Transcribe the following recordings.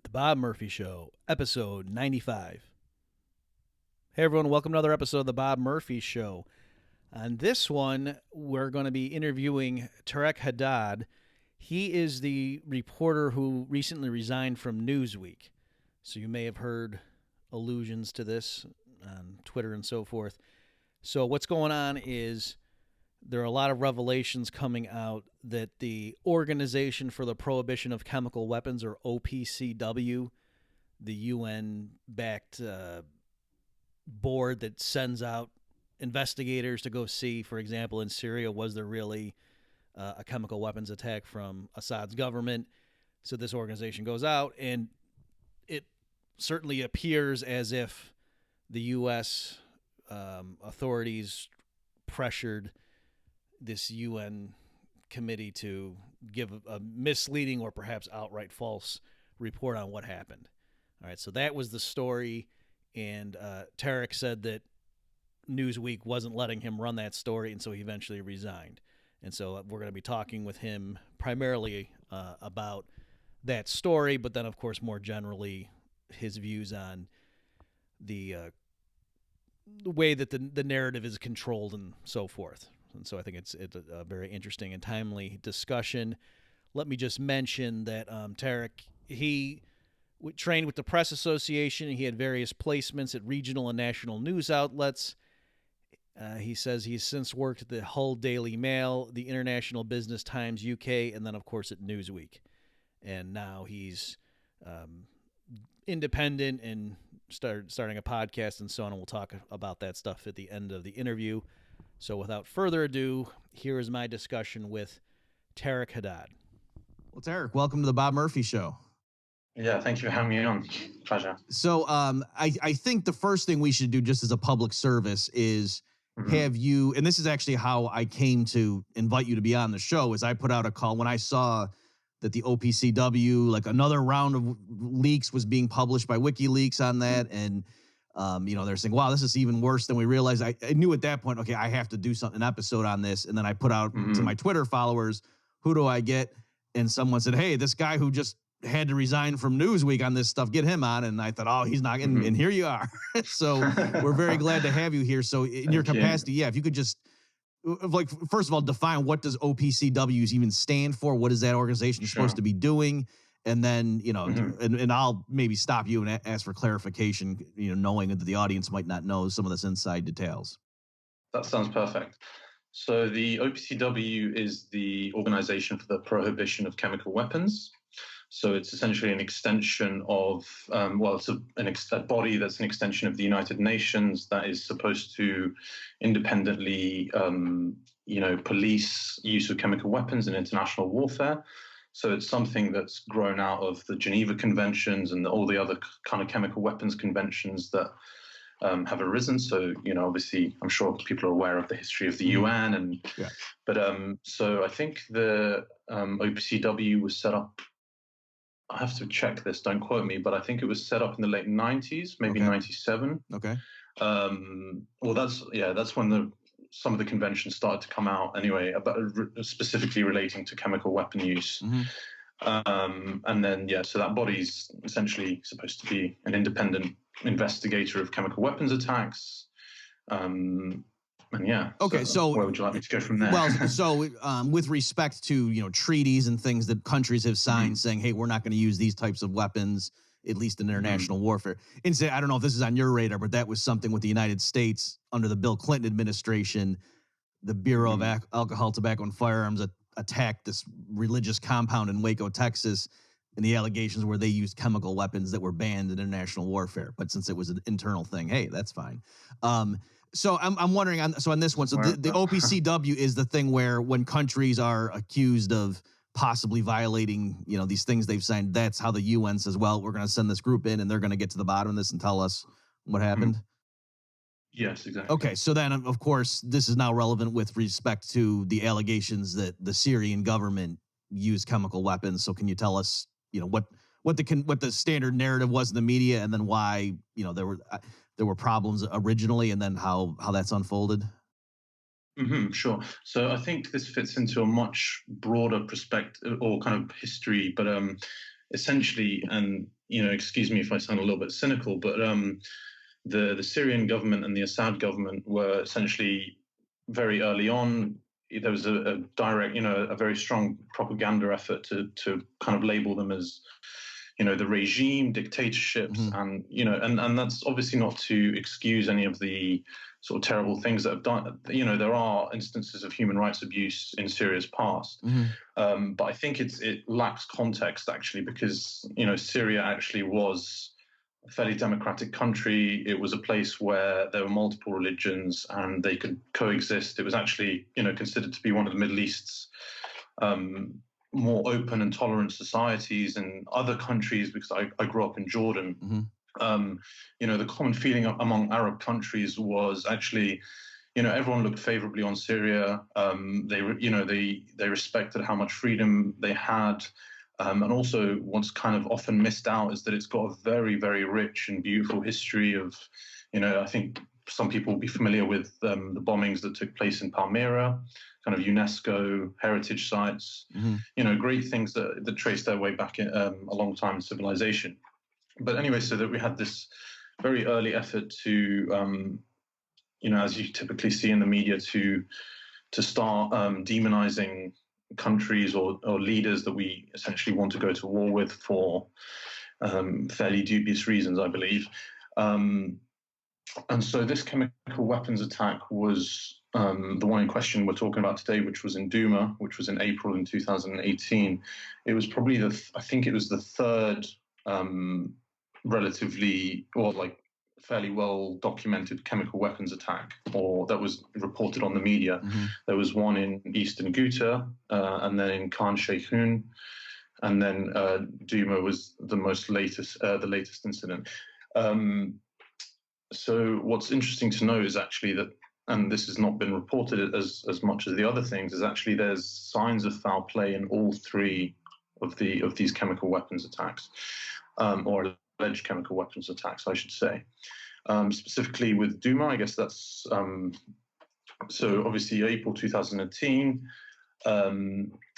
The Bob Murphy Show, episode 95. Hey everyone, welcome to another episode of The Bob Murphy Show. On this one, we're going to be interviewing Tareq Haddad. He is the reporter who recently resigned from Newsweek. So you may have heard allusions to this on Twitter and so forth. So what's going on is there are a lot of revelations coming out that the Organization for the Prohibition of Chemical Weapons, or OPCW, the UN-backed board that sends out investigators to go see, for example, in Syria, was there really a chemical weapons attack from Assad's government? So this organization goes out, and it certainly appears as if the U.S. Authorities pressured this UN committee to give a misleading or perhaps outright false report on what happened. All right, so that was the story, and Tareq said that Newsweek wasn't letting him run that story, and so he eventually resigned. And so we're going to be talking with him primarily about that story, but then, of course, more generally, his views on the way that the narrative is controlled and so forth. And so I think it's a very interesting and timely discussion. Let me just mention that Tareq, he trained with the Press Association. He had various placements at regional and national news outlets. He says he's since worked at the Hull Daily Mail, the International Business Times UK, and then, of course, at Newsweek. And now he's independent and starting a podcast and so on, and we'll talk about that stuff at the end of the interview. So without further ado, here is my discussion with Tareq Haddad. Well, Tareq, welcome to the Bob Murphy Show. Yeah, thank you for having me on. Pleasure. So I think the first thing we should do just as a public service is have you, and this is actually how I came to invite you to be on the show, is I put out a call when I saw that the OPCW, like another round of leaks was being published by WikiLeaks on that, and they're saying, wow, this is even worse than we realized. I knew at that point, okay, I have to do an episode on this. And then I put out to my Twitter followers, who do I get? And someone said, hey, this guy who just had to resign from Newsweek on this stuff, get him on. And I thought, oh, he's not getting, and here you are. So we're very glad to have you here. So in your capacity, if you could just, like, first of all, define what does OPCW even stand for? What is that organization supposed to be doing? And then, and I'll maybe stop you and ask for clarification, knowing that the audience might not know some of this inside details. That sounds perfect. So the OPCW is the Organization for the Prohibition of Chemical Weapons. So it's essentially an extension of, it's a body that's an extension of the United Nations that is supposed to independently, police use of chemical weapons in international warfare. So it's something that's grown out of the Geneva Conventions and all the other kind of chemical weapons conventions that have arisen. So, obviously, I'm sure people are aware of the history of the UN. So I think the OPCW was set up, I have to check this, don't quote me, but I think it was set up in the late 90s, maybe 97. Okay. That's when some of the conventions started to come out anyway, about specifically relating to chemical weapon use. And then, so that body's essentially supposed to be an independent investigator of chemical weapons attacks. Okay, so where would you like me to go from there? Well, so with respect to, treaties and things that countries have signed saying, hey, we're not going to use these types of weapons, at least in international warfare. And say, I don't know if this is on your radar, but that was something with the United States under the Bill Clinton administration. The Bureau of Alcohol, Tobacco, and Firearms attacked this religious compound in Waco, Texas, and the allegations were they used chemical weapons that were banned in international warfare. But since it was an internal thing, hey, that's fine. So I'm wondering, on this one, so the OPCW is the thing where when countries are accused of possibly violating, these things they've signed, that's how the UN says, well, we're going to send this group in and they're going to get to the bottom of this and tell us what happened. Yes, exactly. Okay, so then, of course, this is now relevant with respect to the allegations that the Syrian government used chemical weapons. So can you tell us, what the standard narrative was in the media, and then why, there were problems originally, and then how that's unfolded? Sure. So I think this fits into a much broader perspective or kind of history, but essentially, and excuse me if I sound a little bit cynical, but the Syrian government and the Assad government were essentially very early on. There was a direct, a very strong propaganda effort to kind of label them as, the regime, dictatorships, and and that's obviously not to excuse any of the sort of terrible things that have done. There are instances of human rights abuse in Syria's past, but I think it lacks context actually, because Syria actually was a fairly democratic country. It was a place where there were multiple religions and they could coexist. It was actually considered to be one of the Middle East's more open and tolerant societies. In other countries, because I grew up in Jordan, the common feeling among Arab countries was actually, everyone looked favorably on Syria. They respected how much freedom they had. And also what's kind of often missed out is that it's got a very, very rich and beautiful history of, I think some people will be familiar with the bombings that took place in Palmyra, kind of UNESCO heritage sites, great things that trace their way back a long time in civilization. But anyway, so that we had this very early effort to, as you typically see in the media, to start demonizing countries or leaders that we essentially want to go to war with for fairly dubious reasons, I believe. And so this chemical weapons attack was the one in question we're talking about today, which was in Duma, which was in April in 2018. It was probably I think it was the third relatively, or like fairly well documented chemical weapons attack, or that was reported on the media. There was one in eastern Ghouta, and then in Khan Sheikhoun, and then Duma was the latest incident. So what's interesting to know is actually that, and this has not been reported as much as the other things, is actually there's signs of foul play in all three of these chemical weapons attacks, or alleged chemical weapons attacks, I should say. Specifically with Duma, I guess that's so obviously April 2018.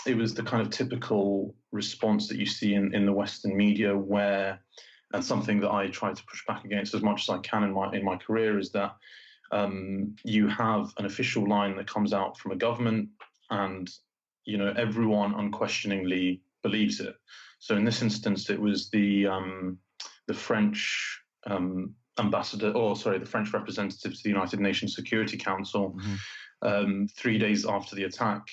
It was the kind of typical response that you see in the Western media, where, and something that I try to push back against as much as I can in my career, is that you have an official line that comes out from a government, and everyone unquestioningly believes it. So in this instance, it was the French the French representative to the United Nations Security Council. 3 days after the attack,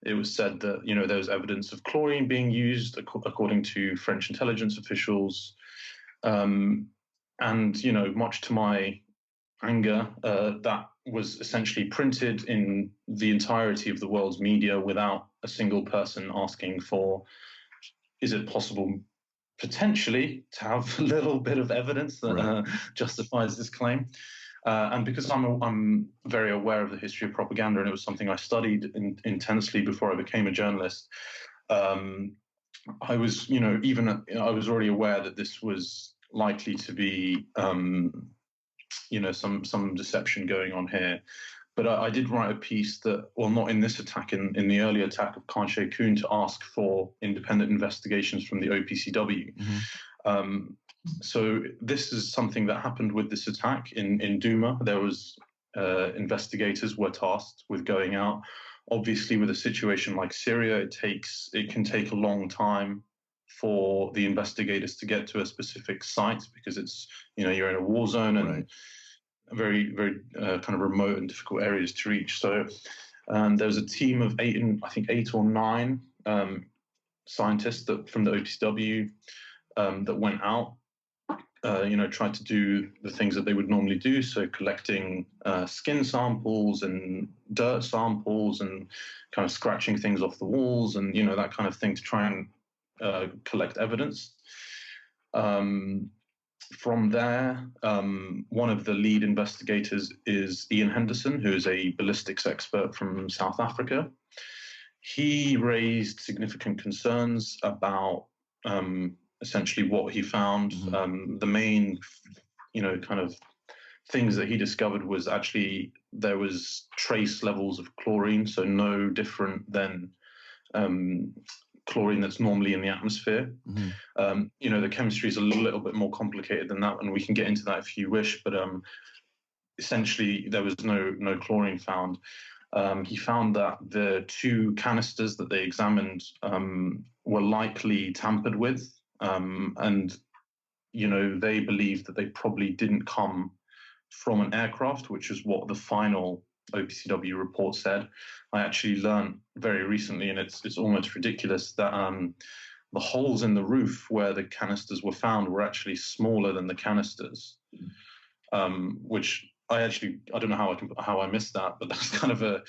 it was said that there was evidence of chlorine being used, according to French intelligence officials, and much to my anger, that was essentially printed in the entirety of the world's media without a single person asking for, is it possible potentially to have a little bit of evidence that justifies this claim? And because I'm very aware of the history of propaganda, and it was something I studied intensely before I became a journalist, I was, I was already aware that this was likely to be, some deception going on here. But I did write a piece that, well, not in this attack, in the early attack of Khan Sheikhoun, to ask for independent investigations from the OPCW. So this is something that happened with this attack in Duma. There was investigators were tasked with going out. Obviously, with a situation like Syria, it can take a long time for the investigators to get to a specific site, because it's you're in a war zone and very, very kind of remote and difficult areas to reach. So there was a team of 8 or 9 scientists from the OPCW that went out, tried to do the things that they would normally do. So collecting skin samples and dirt samples and kind of scratching things off the walls and, that kind of thing, to try and collect evidence. From there, one of the lead investigators is Ian Henderson, who is a ballistics expert from South Africa. He raised significant concerns about essentially what he found. The main, kind of things that he discovered was actually there was trace levels of chlorine, so no different than chlorine that's normally in the atmosphere. Mm-hmm. The chemistry is a little bit more complicated than that, and we can get into that if you wish. But essentially, there was no chlorine found. He found that the 2 canisters that they examined were likely tampered with, and they believed that they probably didn't come from an aircraft, which is what the final OPCW report said. I actually learned very recently, and it's almost ridiculous, that the holes in the roof where the canisters were found were actually smaller than the canisters, which I don't know how I missed that, but that's kind of a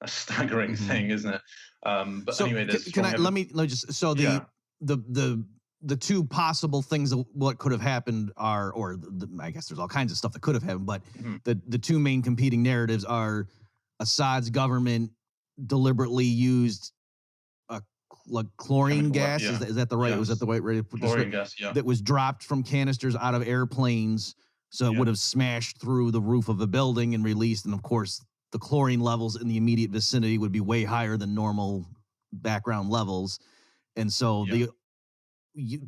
staggering thing, isn't it? But so anyway, there's let me just the 2 possible things of what could have happened are, I guess there's all kinds of stuff that could have happened, but the 2 main competing narratives are Assad's government deliberately used chlorine gas. Yeah. Is that the right? Yes. Was that the right way to put this? Chlorine gas, yeah. That was dropped from canisters out of airplanes, so it would have smashed through the roof of a building and released. And of course, the chlorine levels in the immediate vicinity would be way higher than normal background levels, and so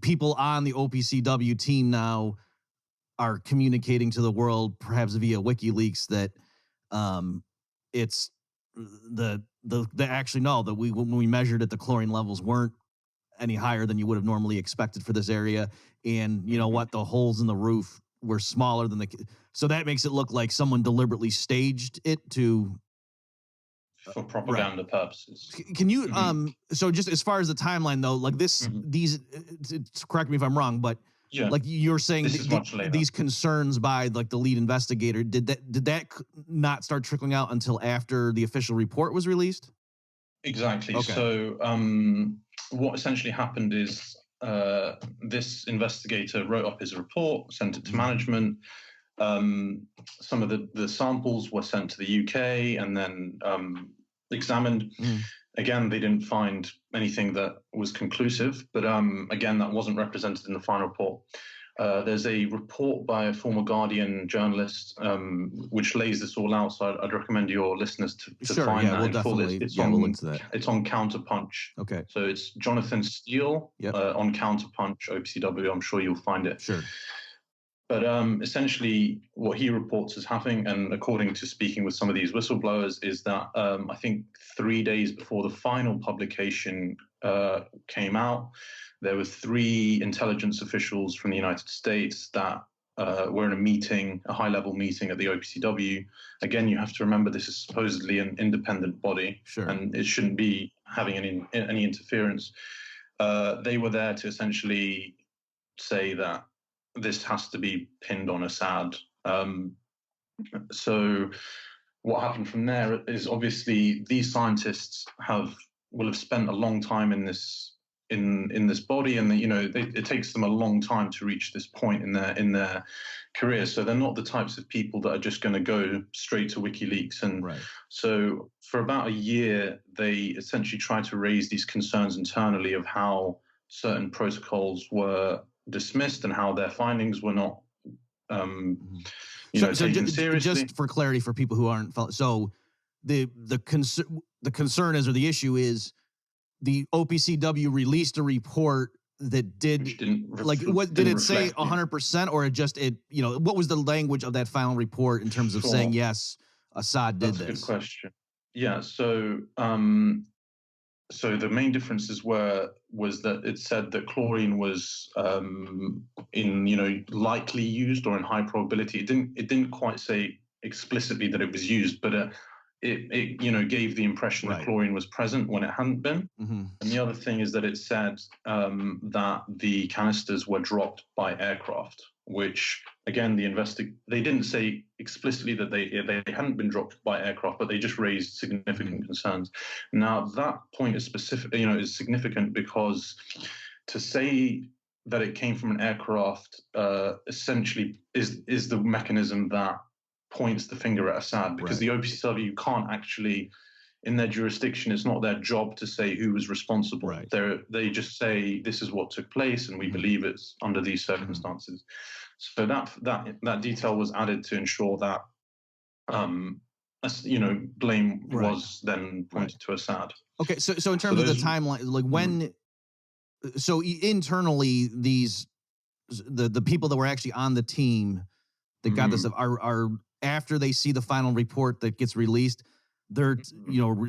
people on the OPCW team now are communicating to the world, perhaps via WikiLeaks, that it's when we measured it, the chlorine levels weren't any higher than you would have normally expected for this area, and you know what, the holes in the roof were smaller than so that makes it look like someone deliberately staged it for propaganda purposes. Can you so just as far as the timeline though, like these correct me if I'm wrong, but like you're saying these concerns by like the lead investigator, did that not start trickling out until after the official report was released? Exactly. Okay. So what essentially happened is this investigator wrote up his report, sent it to management. Some of the samples were sent to the UK and then examined. Again, they didn't find anything that was conclusive, but again, that wasn't represented in the final report. There's a report by a former Guardian journalist which lays this all out, so I'd recommend your listeners to find that. We'll link to that. It's on Counterpunch. Okay. So it's Jonathan Steele on Counterpunch, OPCW. I'm sure you'll find it. Sure. But essentially what he reports as having, and according to speaking with some of these whistleblowers, is that I think 3 days before the final publication came out, there were 3 intelligence officials from the United States that were in a meeting, a high-level meeting at the OPCW. Again, you have to remember this is supposedly an independent body, and it shouldn't be having any interference. They were there to essentially say that this has to be pinned on Assad. So what happened from there is obviously these scientists will have spent a long time in this body, and it takes them a long time to reach this point in their career. So they're not the types of people that are just going to go straight to WikiLeaks. And so for about a year, they essentially tried to raise these concerns internally of how certain protocols were dismissed and how their findings were not taken seriously. Just for clarity for people who aren't so the concern is, or the issue is, the OPCW released a report that what did it say 100%, or what was the language of that final report in terms of saying yes, Assad did this? That's a good question. Yeah, so the main differences was that it said that chlorine was likely used or in high probability. It didn't quite say explicitly that it was used, but it gave the impression that chlorine was present when it hadn't been. And the other thing is that it said that the canisters were dropped by aircraft, which again they didn't say explicitly that they hadn't been dropped by aircraft, but they just raised significant concerns. Now that point is specific, is significant, because to say that it came from an aircraft essentially is the mechanism that points the finger at Assad, because the OPCW can't actually, in their jurisdiction, it's not their job to say who was responsible. They just say this is what took place, and we believe it's under these circumstances. So that detail was added to ensure that blame was then pointed to Assad. Okay, so in terms of the timeline, like so internally, the people that were actually on the team that got this are after they see the final report that gets released, they're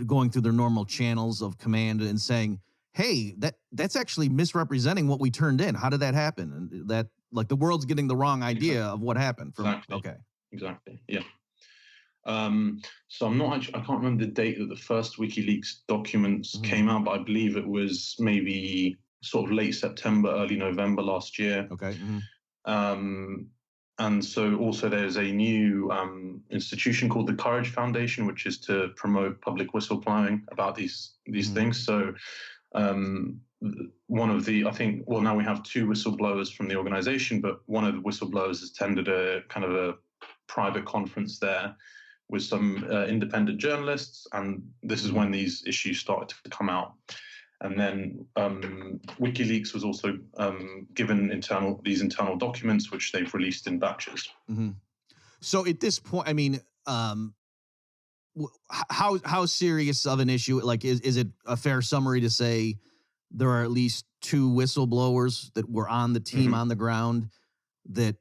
going through their normal channels of command and saying, hey, that's actually misrepresenting what we turned in. How did that happen? And that, like, the world's getting the wrong idea of what happened. Exactly. Yeah. So I'm not actually, I can't remember the date that the first WikiLeaks documents came out, but I believe it was maybe sort of late September, early November last year. Okay. And so also there's a new institution called the Courage Foundation, which is to promote public whistleblowing about these things. So one of the, I think, well, now we have two whistleblowers from the organization, but one of the whistleblowers has attended a kind of a private conference there with some independent journalists, and this is when these issues started to come out. And then WikiLeaks was also given these internal documents, which they've released in batches. So at this point, I mean, how serious of an issue? Like, is it a fair summary to say there are at least two whistleblowers that were on the team on the ground that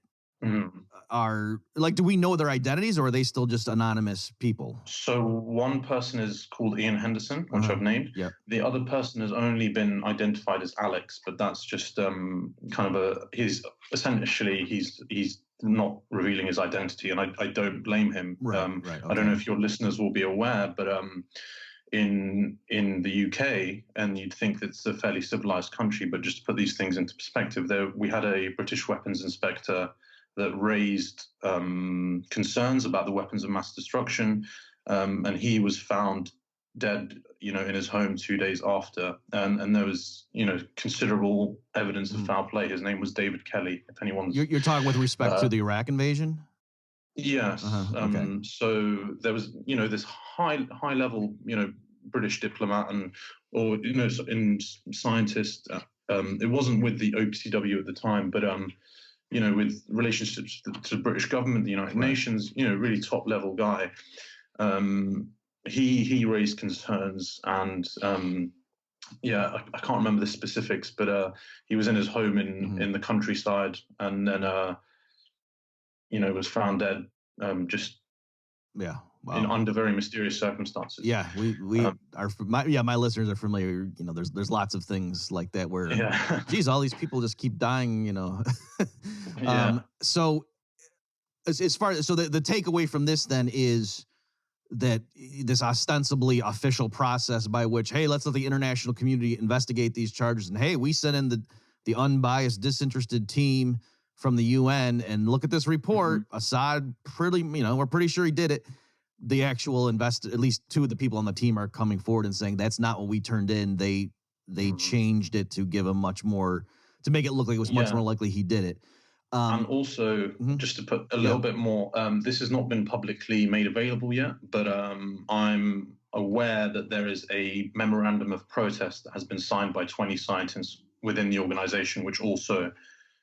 are, like, do we know their identities, or are they still just anonymous people? So one person is called Ian Henderson, which I've named. Yep. The other person has only been identified as Alex, but that's just kind of he's not revealing his identity, and I don't blame him. Right, okay. I don't know if your listeners will be aware, but in the UK, and you'd think that it's a fairly civilized country, but just to put these things into perspective, we had a British weapons inspector that raised concerns about the weapons of mass destruction, and he was found dead, in his home 2 days after, and there was, considerable evidence of foul play. His name was David Kelly. If anyone's, you're talking with respect to the Iraq invasion. Yes. Okay. So there was, this high level, British diplomat or scientist. It wasn't with the OPCW at the time, but with relationships to the British government, the United Nations, really top level guy. He raised concerns, and I can't remember the specifics, but he was in his home in the countryside, and then was found dead, under very mysterious circumstances. Yeah, my listeners are familiar. There's lots of things like that where, geez, all these people just keep dying. So as far as the takeaway from this then is that this ostensibly official process by which, hey, let's let the international community investigate these charges, and hey, we sent in the unbiased, disinterested team from the UN, and look at this report. Assad, we're pretty sure he did it. The actual at least two of the people on the team are coming forward and saying that's not what we turned in. They changed it to give him to make it look like it was much more likely he did it. And also, just to put a little bit more, this has not been publicly made available yet, but I'm aware that there is a memorandum of protest that has been signed by 20 scientists within the organization, which also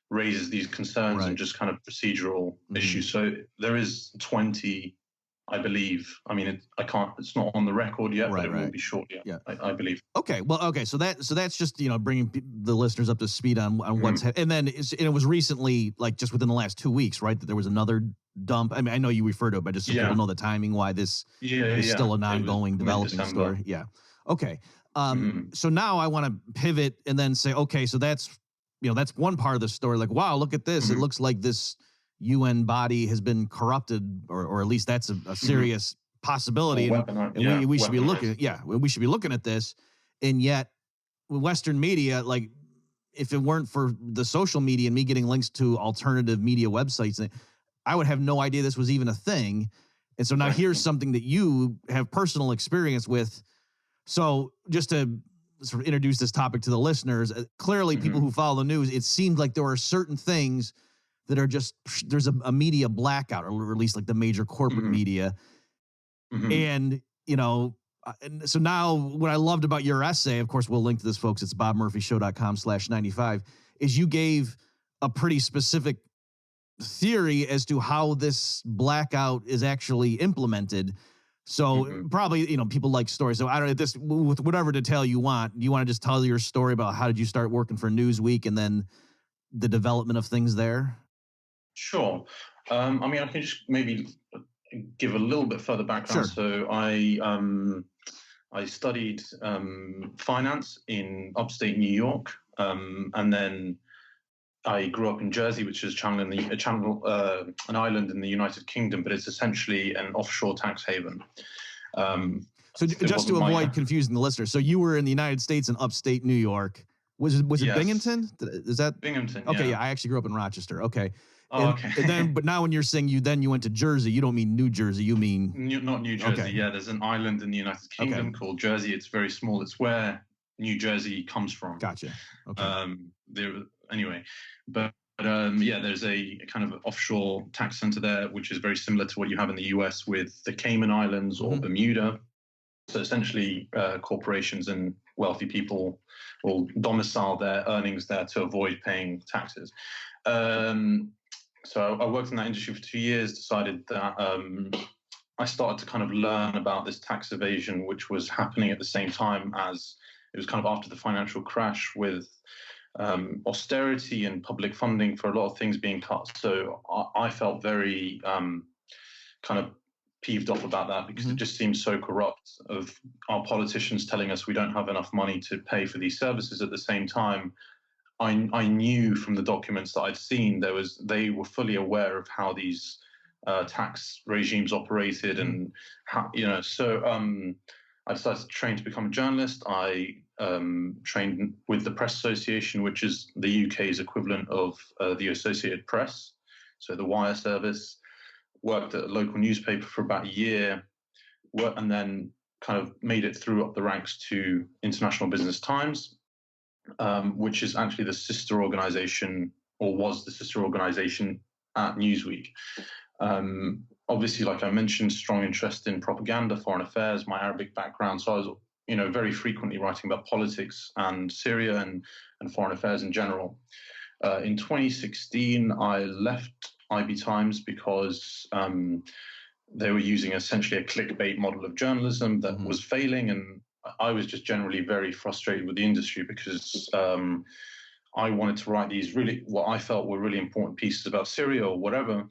raises these concerns and just kind of procedural issues. So there is 20, I believe. I mean, it's not on the record yet, but it will be shortly. Yeah. I believe. Okay. Well, okay. So that's just, bringing the listeners up to speed on what's, and then it was recently, like just within the last 2 weeks, right, that there was another dump. I mean, I know you refer to it, but just so people know the timing, why this is still an ongoing developing story. Yeah. Okay. So now I want to pivot and then say, okay, so that's one part of the story. Like, wow, look at this. It looks like this UN body has been corrupted, or at least that's a serious possibility. And we should be looking at this. And yet Western media, like, if it weren't for the social media and me getting links to alternative media websites, I would have no idea this was even a thing. And so now here's something that you have personal experience with. So just to sort of introduce this topic to the listeners, clearly people who follow the news, it seems like there are certain things that are just, there's a media blackout, or at least like the major corporate media. And, and so now what I loved about your essay, of course, we'll link to this, folks, it's bobmurphyshow.com/95, is you gave a pretty specific theory as to how this blackout is actually implemented. So Mhm. probably, people like stories. So I don't know this with whatever detail you want. Do you want to just tell your story about how did you start working for Newsweek and then the development of things there? Sure. I mean, I can just maybe give a little bit further background. Sure. So I studied finance in upstate New York, and then I grew up in Jersey, which is an island in the United Kingdom, but it's essentially an offshore tax haven. So It just to wasn't my avoid confusing the listener, so you were in the United States in upstate New York. Was it yes, Binghamton? Is that Binghamton. okay? Yeah. Yeah, I actually grew up in Rochester. Okay, Oh, and, okay. and then but now when you're saying you went to Jersey, you don't mean New Jersey. You mean Not New Jersey. okay, Yeah, there's an island in the United okay, Kingdom called Jersey. It's very small. It's where New Jersey comes from. gotcha. Okay, There anyway, but yeah, there's a kind of offshore tax center there, which is very similar to what you have in the US with the Cayman Islands or Bermuda. So essentially, corporations and wealthy people will domicile their earnings there to avoid paying taxes. So I worked in that industry for 2 years, decided that I started to kind of learn about this tax evasion, which was happening at the same time as it was kind of after the financial crash with austerity and public funding for a lot of things being cut. So I felt very kind of peeved off about that because it just seems so corrupt of our politicians telling us we don't have enough money to pay for these services at the same time. I knew from the documents that I'd seen they were fully aware of how these tax regimes operated and how so I decided to train to become a journalist. I trained with the Press Association, which is the UK's equivalent of the Associated Press, so the wire service. Worked at a local newspaper for about a year, and then kind of made it through up the ranks to International Business Times, which is actually the sister organization, or was the sister organization at Newsweek. Obviously, like I mentioned, strong interest in propaganda, foreign affairs, my Arabic background. So I was, very frequently writing about politics and Syria and foreign affairs in general. In 2016, I left IB Times because they were using essentially a clickbait model of journalism that was failing, and I was just generally very frustrated with the industry because I wanted to write these what I felt were really important pieces about Syria or whatever,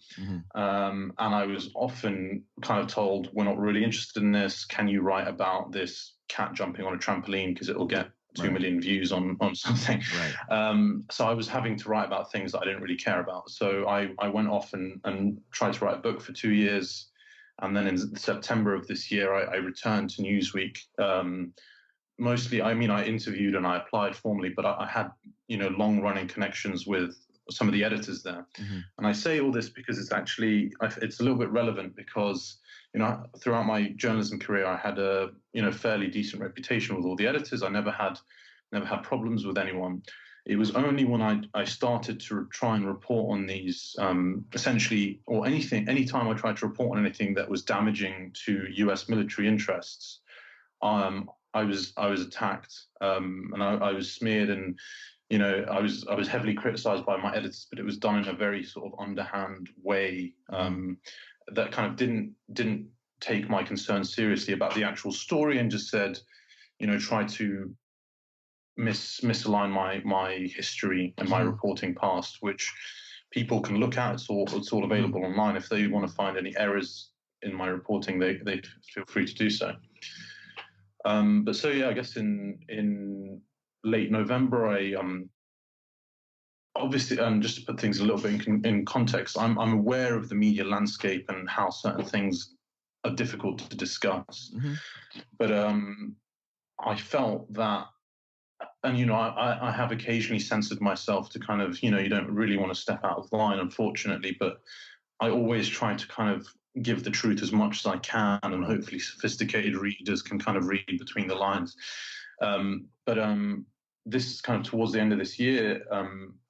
and I was often kind of told, "We're not really interested in this. Can you write about this cat jumping on a trampoline because it will get 2 million views on something?" Right. So I was having to write about things that I didn't really care about. So I went off and tried to write a book for 2 years. And then in September of this year, I returned to Newsweek. Mostly, I mean, I interviewed and I applied formally, but I had, long-running connections with some of the editors there. And I say all this because it's a little bit relevant because, throughout my journalism career, I had a, fairly decent reputation with all the editors. I never had problems with anyone. It was only when I started to try and report on these, essentially, or anytime I tried to report on anything that was damaging to US military interests, I was attacked, and I was smeared, and I was heavily criticized by my editors, but it was done in a very sort of underhand way that kind of didn't take my concerns seriously about the actual story and just said, try to misalign my history and my reporting past, which people can look at. It's all available online. If they want to find any errors in my reporting, they feel free to do so. But so yeah, I guess in late November, I obviously, just to put things a little bit in context, I'm aware of the media landscape and how certain things are difficult to discuss. But I felt that, and I have occasionally censored myself to kind of, you don't really want to step out of line, unfortunately, but I always try to kind of give the truth as much as I can, and hopefully sophisticated readers can kind of read between the lines. But this is kind of towards the end of this year,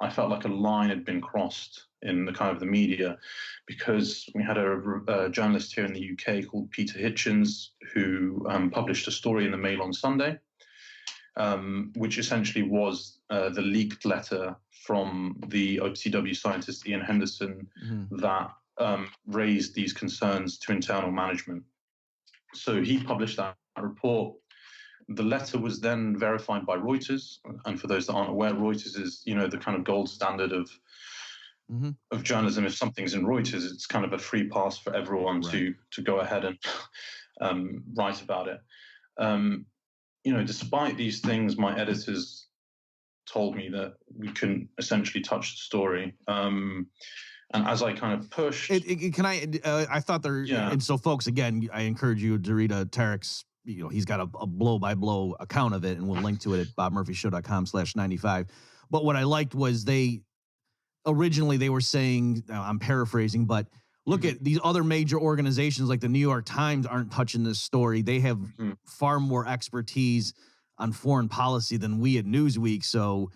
I felt like a line had been crossed in the kind of the media, because we had a journalist here in the UK called Peter Hitchens who published a story in the Mail on Sunday, which essentially was the leaked letter from the OPCW scientist Ian Henderson that raised these concerns to internal management. So he published that report. The letter was then verified by Reuters, and for those that aren't aware, Reuters is the kind of gold standard of journalism. If something's in Reuters, it's kind of a free pass for everyone to go ahead and write about it. Despite these things, my editors told me that we couldn't essentially touch the story. And as I kind of pushed, I thought there. Yeah. And so, folks, again, I encourage you to read Tareq's. He's got a blow-by-blow account of it, and we'll link to it at bobmurphyshow.com/95. But what I liked was originally they were saying, I'm paraphrasing, but look at these other major organizations like the New York Times aren't touching this story. They have far more expertise on foreign policy than we at Newsweek. So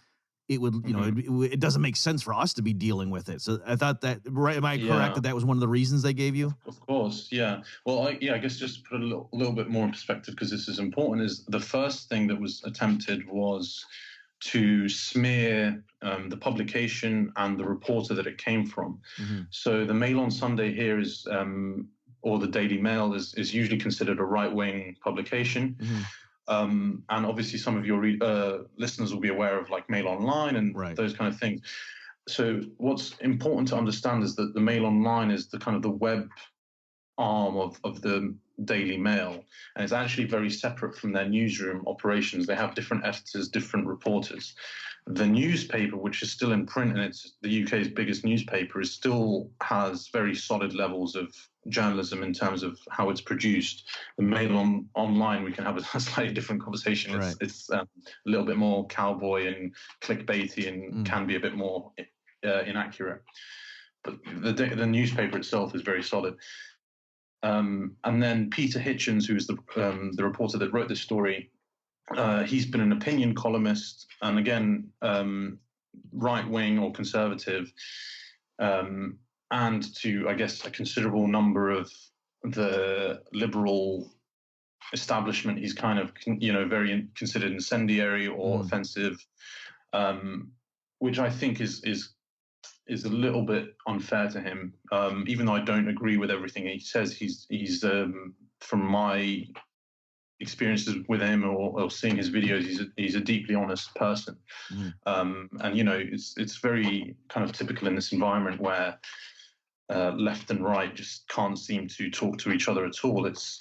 it would, it doesn't make sense for us to be dealing with it. So I thought that, right? Am I correct that was one of the reasons they gave you? Of course, yeah. Well, I guess just to put a little bit more in perspective, because this is important, is the first thing that was attempted was to smear the publication and the reporter that it came from. So the Mail on Sunday here is, or the Daily Mail is usually considered a right-wing publication. And obviously some of your listeners will be aware of like Mail Online and those kind of things. So what's important to understand is that the Mail Online is the kind of the web arm of the Daily Mail, and it's actually very separate from their newsroom operations. They have different editors, different reporters. The newspaper, which is still in print and it's the UK's biggest newspaper, still has very solid levels of journalism in terms of how it's produced. The Mail Online, we can have a slightly different conversation. It's a little bit more cowboy and clickbaity and can be a bit more inaccurate. But the newspaper itself is very solid. And then Peter Hitchens, who is the reporter that wrote this story, he's been an opinion columnist, and again, right-wing or conservative, and to, I guess, a considerable number of the liberal establishment, he's kind of, very considered incendiary or offensive, which I think is a little bit unfair to him. Even though I don't agree with everything he says, he's from my experiences with him or seeing his videos, he's a deeply honest person. And it's very kind of typical in this environment where left and right just can't seem to talk to each other at all. It's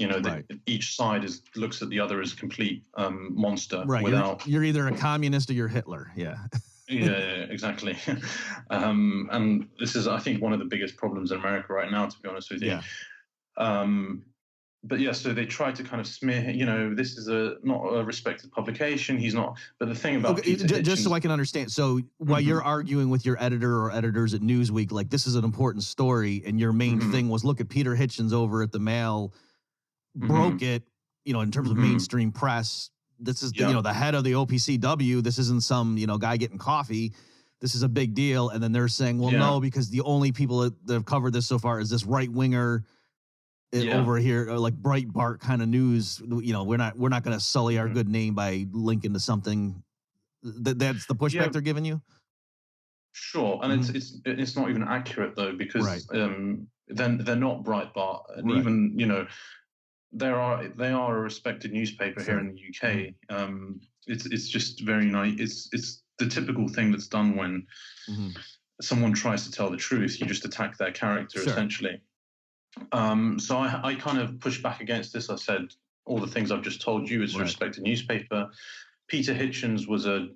each side looks at the other as complete monster. Without you're either a communist or you're Hitler. Yeah. Yeah, exactly. And this is, I think, one of the biggest problems in America right now, to be honest with you. But yeah, so they try to kind of smear, this is not a respected publication. He's not. But the thing about Peter Hitchens, just so I can understand. So while you're arguing with your editor or editors at Newsweek, like this is an important story, and your main thing was, look at Peter Hitchens over at the Mail, broke it, in terms of mainstream press. This is, the head of the OPCW. This isn't some, guy getting coffee. This is a big deal. And then they're saying, well, no, because the only people that have covered this so far is this right winger over here, like Breitbart kind of news. We're not going to sully our good name by linking to something. That's the pushback they're giving you. Sure, and it's not even accurate though, because then they're not Breitbart, and even they are a respected newspaper here in the UK. It's just very nice. It's the typical thing that's done when someone tries to tell the truth. You just attack their character essentially. So I kind of pushed back against this. I said all the things I've just told you. It's a respected newspaper. Peter Hitchens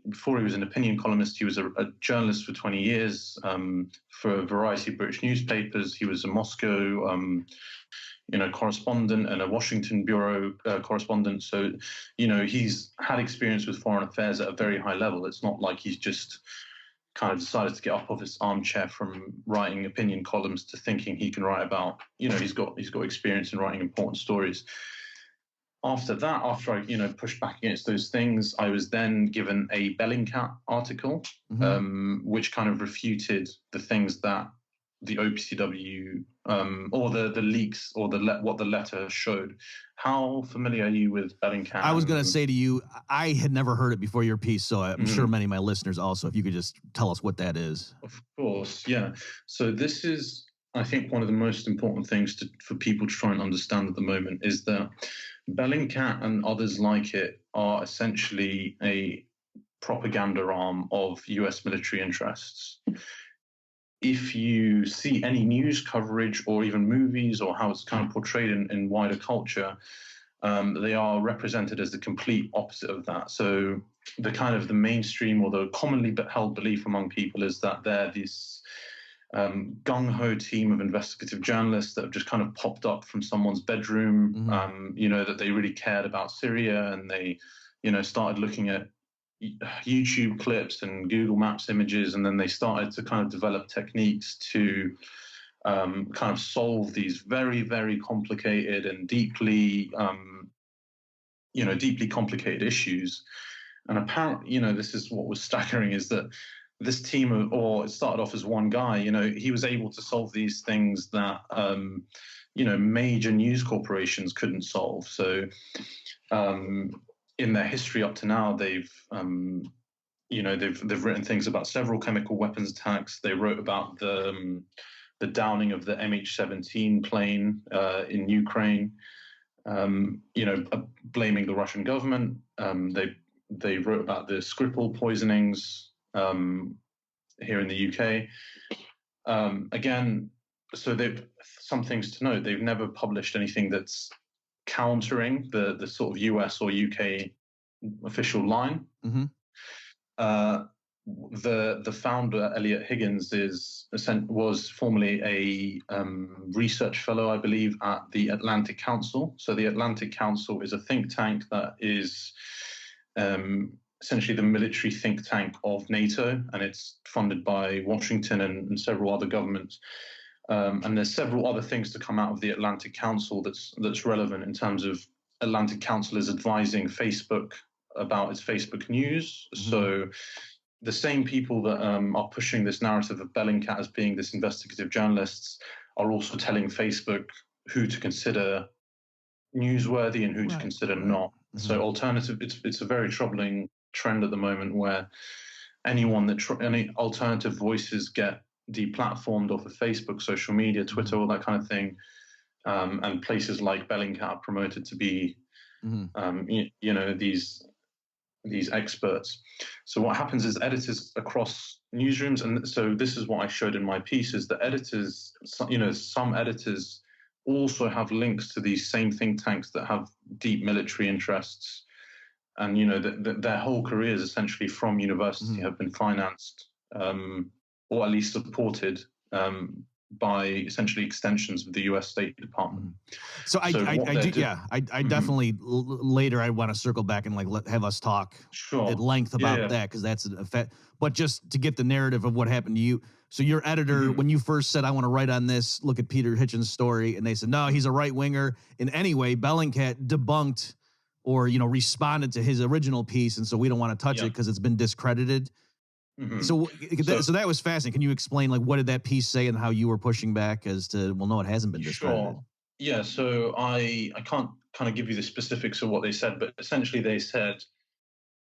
before he was an opinion columnist, he was a journalist for 20 years for a variety of British newspapers. He was a Moscow correspondent and a Washington bureau correspondent. So, he's had experience with foreign affairs at a very high level. It's not like he's just kind of decided to get up off his armchair from writing opinion columns to thinking he can write about, he's got experience in writing important stories. After I, pushed back against those things, I was then given a Bellingcat article, which kind of refuted the things that the OPCW or the leaks or what the letter showed. How familiar are you with Bellingcat? I was going to say to you, I had never heard it before your piece, so I'm sure many of my listeners also, if you could just tell us what that is. Of course, yeah. So this is I think one of the most important things for people to try and understand at the moment is that Bellingcat and others like it are essentially a propaganda arm of US military interests. If you see any news coverage or even movies or how it's kind of portrayed in wider culture, they are represented as the complete opposite of that. So the mainstream or the commonly held belief among people is that they're this gung-ho team of investigative journalists that have just kind of popped up from someone's bedroom, that they really cared about Syria, and they, started looking at YouTube clips and Google Maps images, and then they started to kind of develop techniques to kind of solve these very, very complicated and deeply complicated issues. And apparently, this is what was staggering, is that this team, or it started off as one guy, he was able to solve these things that, major news corporations couldn't solve. So in their history up to now, they've written things about several chemical weapons attacks. They wrote about the downing of the MH17 plane in Ukraine, blaming the Russian government. They wrote about the Skripal poisonings here in the UK. Again, so they've some things to note. They've never published anything that's countering the sort of US or UK official line. Mm-hmm. The founder, Elliot Higgins, was formerly a research fellow, I believe, at the Atlantic Council. So the Atlantic Council is a think tank that is essentially the military think tank of NATO, and it's funded by Washington and several other governments. And there's several other things to come out of the Atlantic Council that's relevant in terms of Atlantic Council is advising Facebook about its Facebook news. Mm-hmm. So the same people that are pushing this narrative of Bellingcat as being this investigative journalists are also telling Facebook who to consider newsworthy and who to consider not. Mm-hmm. So it's a very troubling trend at the moment where any alternative voices get deplatformed off of Facebook, social media, Twitter, all that kind of thing, and places like Bellingcat are promoted to be, these experts. So what happens is editors across newsrooms, and so this is what I showed in my piece, is that editors, some editors also have links to these same think tanks that have deep military interests, and their whole careers essentially from university have been financed or at least supported by essentially extensions of the U.S. State Department. So I definitely later I want to circle back and have us talk at length about that, because that's an effect. But just to get the narrative of what happened to you. So your editor, when you first said, I want to write on this, look at Peter Hitchens' story, and they said, no, he's a right winger. And anyway, Bellingcat debunked or, responded to his original piece. And so we don't want to touch it because it's been discredited. Mm-hmm. So that was fascinating. Can you explain, what did that piece say and how you were pushing back as to, well, no, it hasn't been discredited? Sure. Yeah, so I can't kind of give you the specifics of what they said, but essentially they said,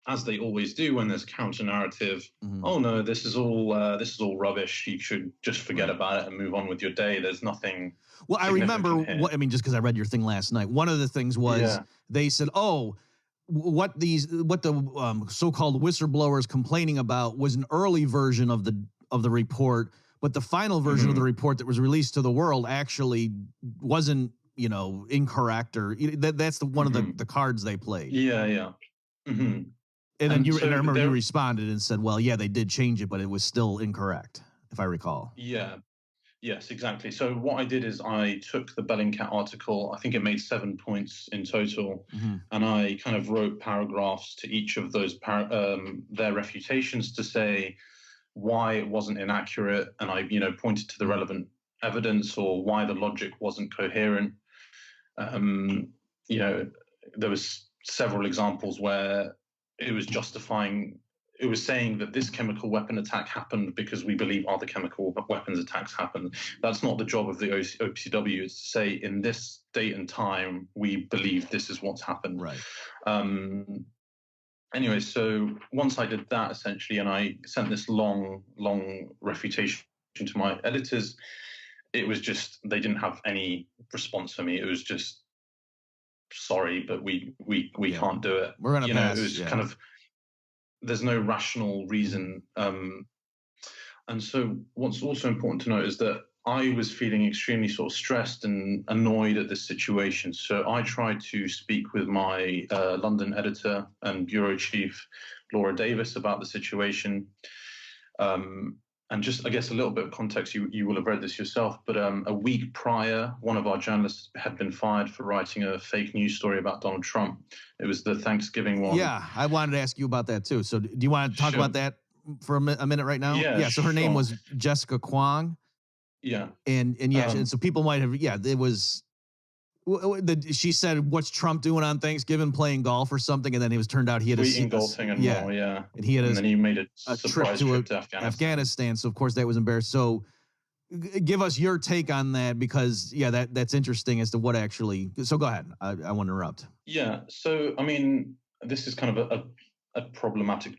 as they always do when there's counter narrative, oh no, this is all rubbish. You should just forget about it and move on with your day. There's nothing. Well, I remember just because I read your thing last night. One of the things was they said, oh, what the so-called whistleblowers complaining about was an early version of the report, but the final version of the report that was released to the world actually wasn't, incorrect, or that's one of the cards they played. Yeah. Mm-hmm. And then I remember you responded and said, well, yeah, they did change it, but it was still incorrect, if I recall. Yeah. Yes, exactly. So what I did is I took the Bellingcat article, I think it made 7 points in total, and I kind of wrote paragraphs to each of those their refutations to say why it wasn't inaccurate, and I pointed to the relevant evidence or why the logic wasn't coherent. There was several examples where it was justifying. It was saying that this chemical weapon attack happened because we believe other chemical weapons attacks happened. That's not the job of the OPCW. It's to say in this date and time, we believe this is what's happened. Right. Anyway, so once I did that, essentially, and I sent this long refutation to my editors, it was just, they didn't have any response for me. It was just, sorry, but we can't do it. We're gonna pass. It was kind of, there's no rational reason. And so what's also important to note is that I was feeling extremely sort of stressed and annoyed at this situation. So I tried to speak with my London editor and bureau chief, Laura Davis, about the situation. And just, I guess, a little bit of context, you will have read this yourself, but a week prior, one of our journalists had been fired for writing a fake news story about Donald Trump. It was the Thanksgiving one. Yeah, I wanted to ask you about that too. So do you want to talk about that for a minute right now? Yeah, so her name was Jessica Kwong. Yeah. And and so people might have, it was, she said, what's Trump doing on Thanksgiving, playing golf or something? And then it was turned out he had eating, golfing and more, yeah. And he had then he made a trip to Afghanistan. So of course that was embarrassing. So give us your take on that, because that's interesting as to what actually, so go ahead. I want to interrupt. Yeah. So, I mean, this is kind of a problematic,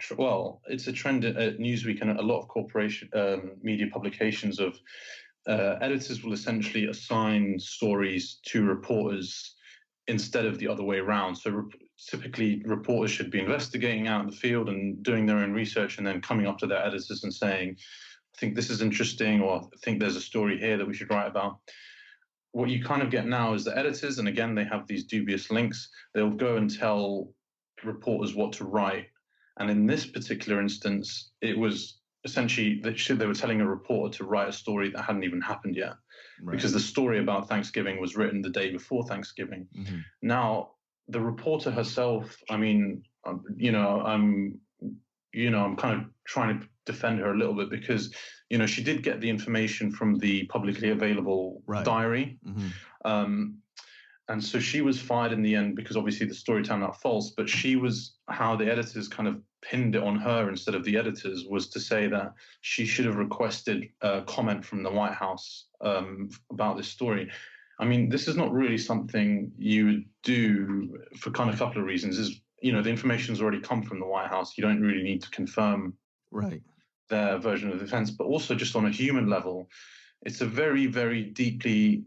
it's a trend at Newsweek and a lot of corporation media publications of editors will essentially assign stories to reporters instead of the other way around. So typically reporters should be investigating out in the field and doing their own research and then coming up to their editors and saying, I think this is interesting, or I think there's a story here that we should write about. What you kind of get now is the editors, and again, they have these dubious links, they'll go and tell reporters what to write. And in this particular instance, it was essentially they were telling a reporter to write a story that hadn't even happened yet, because the story about Thanksgiving was written the day before Thanksgiving. Now, the reporter herself, I mean, I'm kind of trying to defend her a little bit, because she did get the information from the publicly available diary. And so she was fired in the end because obviously the story turned out false, but how the editors kind of pinned it on her instead of the editors was to say that she should have requested a comment from the White House about this story. I mean, this is not really something you would do for kind of a couple of reasons. The information's already come from the White House. You don't really need to confirm their version of events, but also just on a human level, it's a very, very deeply,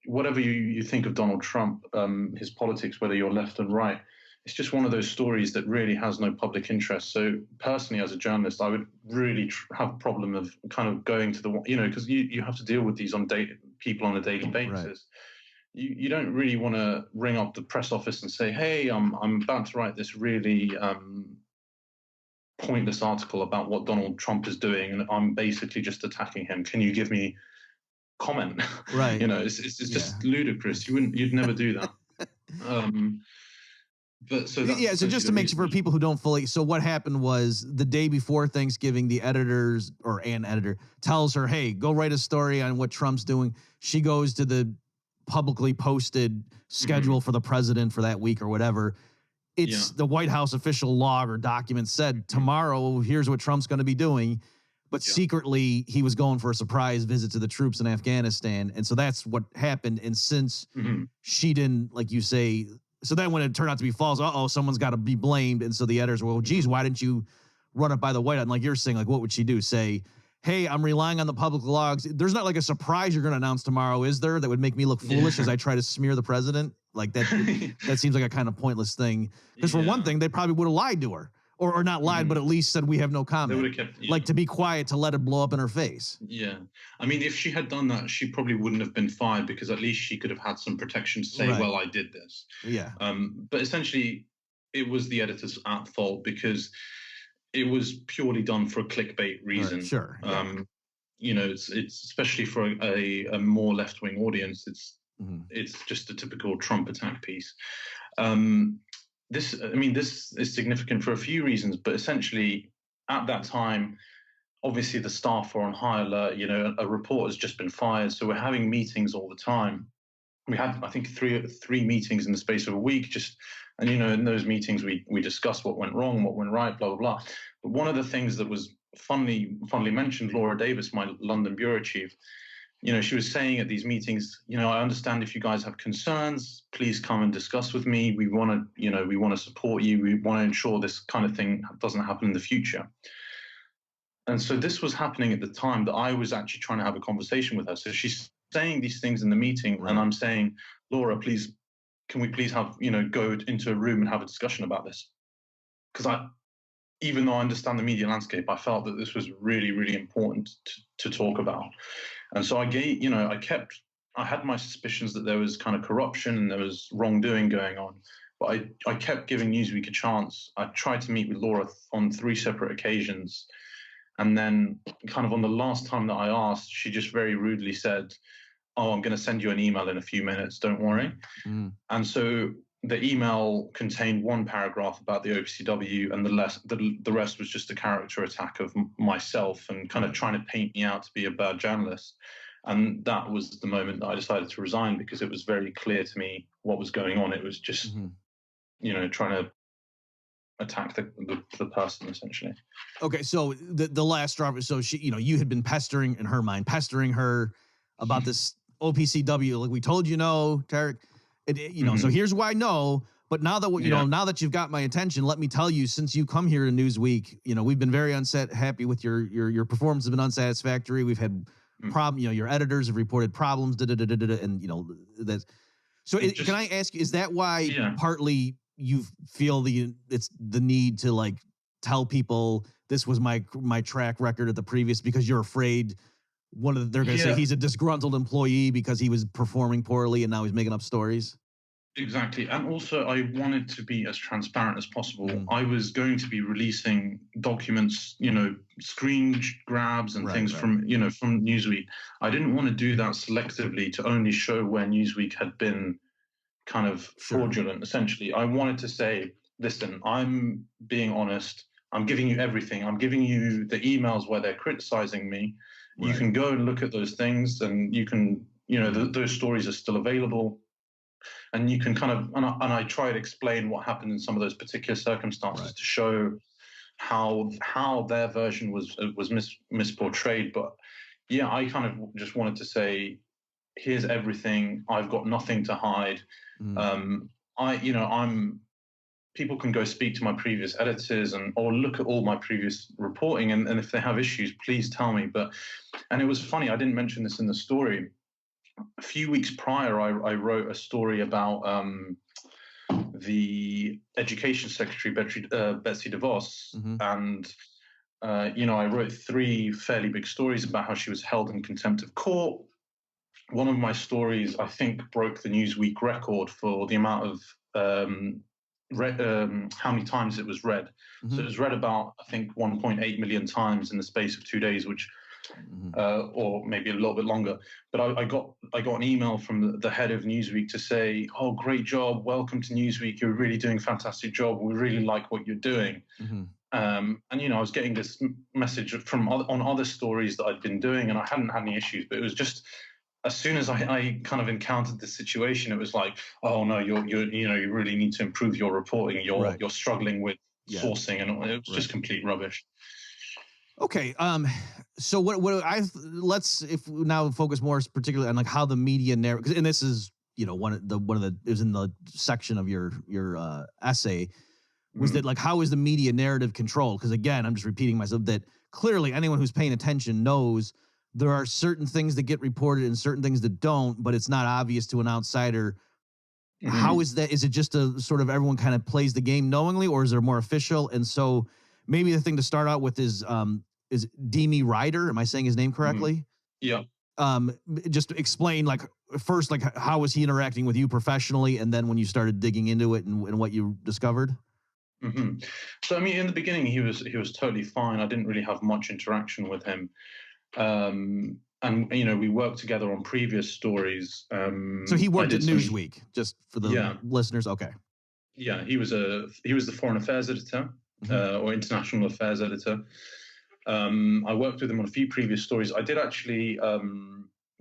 whatever you think of Donald Trump, his politics, whether you're left and right, it's just one of those stories that really has no public interest. So personally, as a journalist, I would really have a problem of kind of going to because you have to deal with these people on a daily basis. You don't really want to ring up the press office and say, hey, I'm about to write this really pointless article about what Donald Trump is doing, and I'm basically just attacking him. Can you give me comment? It's just ludicrous. You'd never do that. But so just to make sure for people who don't fully, so what happened was the day before Thanksgiving, the an editor tells her, hey, go write a story on what Trump's doing. She goes to the publicly posted schedule for the president for that week or whatever. It's the White House official log or document said tomorrow, here's what Trump's going to be doing. But secretly, he was going for a surprise visit to the troops in Afghanistan. And so that's what happened. And since she didn't, like you say, so then when it turned out to be false, someone's got to be blamed. And so the editors were, well, geez, why didn't you run it by the White House? And like you're saying, like, what would she do? Say, hey, I'm relying on the public logs. There's not like a surprise you're going to announce tomorrow, is there, that would make me look foolish as I try to smear the president? Like that, that seems like a kind of pointless thing. Because for one thing, they probably would have lied to her. Or not lied, but at least said we have no comment. They would have kept, like to be quiet, to let it blow up in her face. Yeah. I mean, if she had done that, she probably wouldn't have been fired, because at least she could have had some protection to say, well, I did this. Yeah. But essentially, it was the editor's at fault, because it was purely done for a clickbait reason. Sure. It's especially for a more left-wing audience, it's just a typical Trump attack piece. This is significant for a few reasons, but essentially at that time, obviously the staff are on high alert. A reporter's just been fired, so we're having meetings all the time. We had, I think, three meetings in the space of a week. And in those meetings we discussed what went wrong, what went right, blah blah blah. But one of the things that was funnily mentioned, Laura Davis, my London bureau chief, she was saying at these meetings, I understand if you guys have concerns, please come and discuss with me. We want to support you. We want to ensure this kind of thing doesn't happen in the future. And so this was happening at the time that I was actually trying to have a conversation with her. So she saying these things in the meeting, Right. and I'm saying, Laura, please, can we please have, go into a room and have a discussion about this? Because even though I understand the media landscape, I felt that this was really, really important to talk about. And so I had my suspicions that there was kind of corruption and there was wrongdoing going on. But I kept giving Newsweek a chance. I tried to meet with Laura on 3 separate occasions. And then kind of on the last time that I asked, she just very rudely said, "Oh, I'm going to send you an email in a few minutes. Don't worry." Mm. And so the email contained 1 paragraph about the OPCW, and the rest was just a character attack of myself and kind of trying to paint me out to be a bad journalist. And that was the moment that I decided to resign, because it was very clear to me what was going on. It was just, trying to attack the person, essentially. Okay, so the last straw. So she, you had been pestering pestering her about this OPCW. Like, we told you no, Tareq. So here's why no. But now that now that you've got my attention, let me tell you, since you come here to Newsweek, we've been very happy with your performance has been unsatisfactory. We've had your editors have reported problems, and that. So can I ask you, is that why partly you feel it's the need to like tell people this was my track record at the previous, because you're afraid they're going to say he's a disgruntled employee because he was performing poorly and now he's making up stories? Exactly. And also, I wanted to be as transparent as possible. I was going to be releasing documents, screen grabs and things from Newsweek. I didn't want to do that selectively to only show where Newsweek had been kind of fraudulent, essentially. I wanted to say, listen, I'm being honest. I'm giving you everything. I'm giving you the emails where they're criticizing me. Right. You can go and look at those things, and you can, those stories are still available. And you can kind of, and I try to explain what happened in some of those particular circumstances to show how their version was misportrayed. But yeah, I kind of just wanted to say, here's everything. I've got nothing to hide. People can go speak to my previous editors or look at all my previous reporting, and if they have issues, please tell me. And it was funny, I didn't mention this in the story. A few weeks prior, I wrote a story about the Education Secretary, Betsy DeVos, and I wrote 3 fairly big stories about how she was held in contempt of court. One of my stories, I think, broke the Newsweek record for the amount of how many times it was read. So it was read about, I think, 1.8 million times in the space of 2 days, which, or maybe a little bit longer. But I got an email from the head of Newsweek to say, "Oh, great job! Welcome to Newsweek. You're really doing a fantastic job. We really like what you're doing." And I was getting this message on other stories that I'd been doing, and I hadn't had any issues. But it was just, as soon as I kind of encountered this situation, it was like, "Oh no, you really need to improve your reporting. You're struggling with sourcing," and it was just complete rubbish. Okay. So let's now focus more particularly on like how the media narrative, and this is one of the it was in the section of your essay, was that like, how is the media narrative controlled? Because again, I'm just repeating myself, that clearly anyone who's paying attention knows there are certain things that get reported and certain things that don't, but it's not obvious to an outsider. How is that? Is it just a sort of everyone kind of plays the game knowingly, or is there more official? And so maybe the thing to start out with is Demi Ryder. Am I saying his name correctly? Yeah. Just explain, like, first, like, how was he interacting with you professionally, and then when you started digging into it and what you discovered? So, I mean, in the beginning, he was totally fine. I didn't really have much interaction with him. And we worked together on previous stories. So he worked at Newsweek, just for the listeners. Okay. Yeah, he was the foreign affairs editor or international affairs editor. I worked with him on a few previous stories. I did actually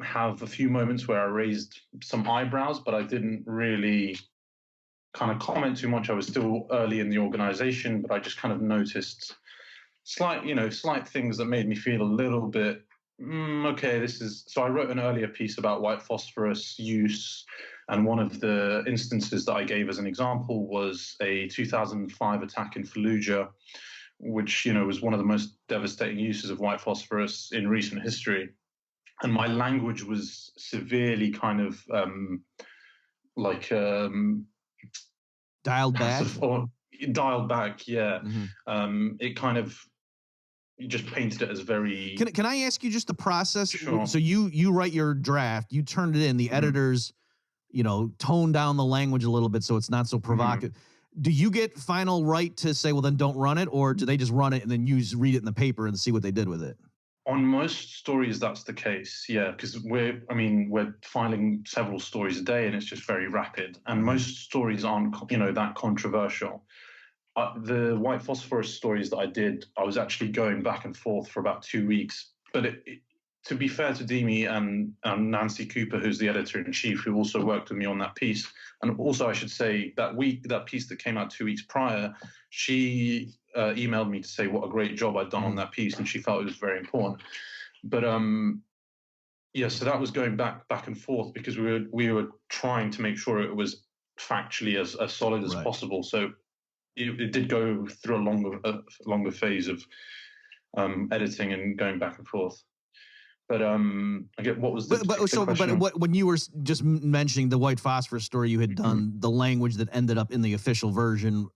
have a few moments where I raised some eyebrows, but I didn't really kind of comment too much. I was still early in the organization, but I just kind of noticed slight things that made me feel a little bit, okay, so I wrote an earlier piece about white phosphorus use, and one of the instances that I gave as an example was a 2005 attack in Fallujah, which, was one of the most devastating uses of white phosphorus in recent history. and my language was severely kind of like Dialed back. or dialed back. Yeah, Mm-hmm. it kind of you just painted it as very. Can I ask you just the process? Sure. So you write your draft, you turn it in, the editors, tone down the language a little bit so it's not so provocative. Do you get final right to say, well, then don't run it, or do they just run it and then you read it in the paper and see what they did with it? On most stories, that's the case, yeah, because we're filing several stories a day, and it's just very rapid. And most stories aren't, that controversial. The white phosphorus stories that I did, I was actually going back and forth for about 2 weeks. But to be fair to Demi and Nancy Cooper, who's the editor-in-chief, who also worked with me on that piece, and also I should say that piece that came out 2 weeks prior, she emailed me to say what a great job I'd done on that piece, and she felt it was very important. But so that was going back and forth because we were trying to make sure it was factually as solid as possible. So it did go through a longer phase of editing and going back and forth. But I get what was the question? But when you were just mentioning the white phosphorus story you had done, the language that ended up in the official version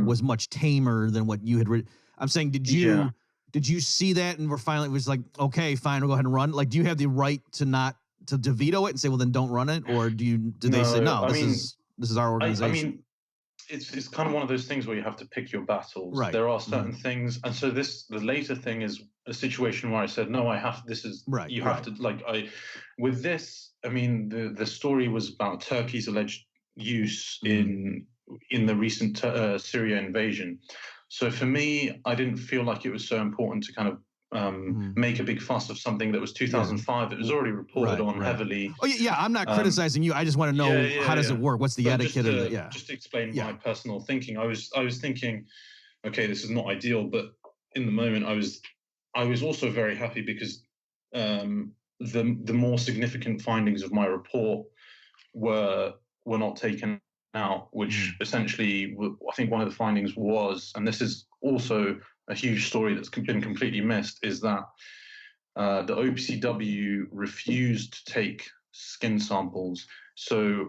was much tamer than what you had written. I'm saying, did you see that and it was like, okay, fine, we'll go ahead and run? Like, do you have the right to veto it and say, well, then don't run it, or did they say no? This is our organization. It's kind of one of those things where you have to pick your battles. Right. There are certain things, and so the later thing is a situation where I said, no, have to with this. I mean, the story was about Turkey's alleged use in the recent Syria invasion. So for me, I didn't feel like it was so important to kind of make a big fuss of something that was 2005. It was already reported on heavily. Oh yeah, I'm not criticizing you. I just want to know how does it work? What's the etiquette of it? Yeah. Just to explain my personal thinking. I was thinking, okay, this is not ideal, but in the moment, I was also very happy because the more significant findings of my report were not taken out, which essentially I think one of the findings was, and this is also a huge story that's been completely missed, is that the OPCW refused to take skin samples. So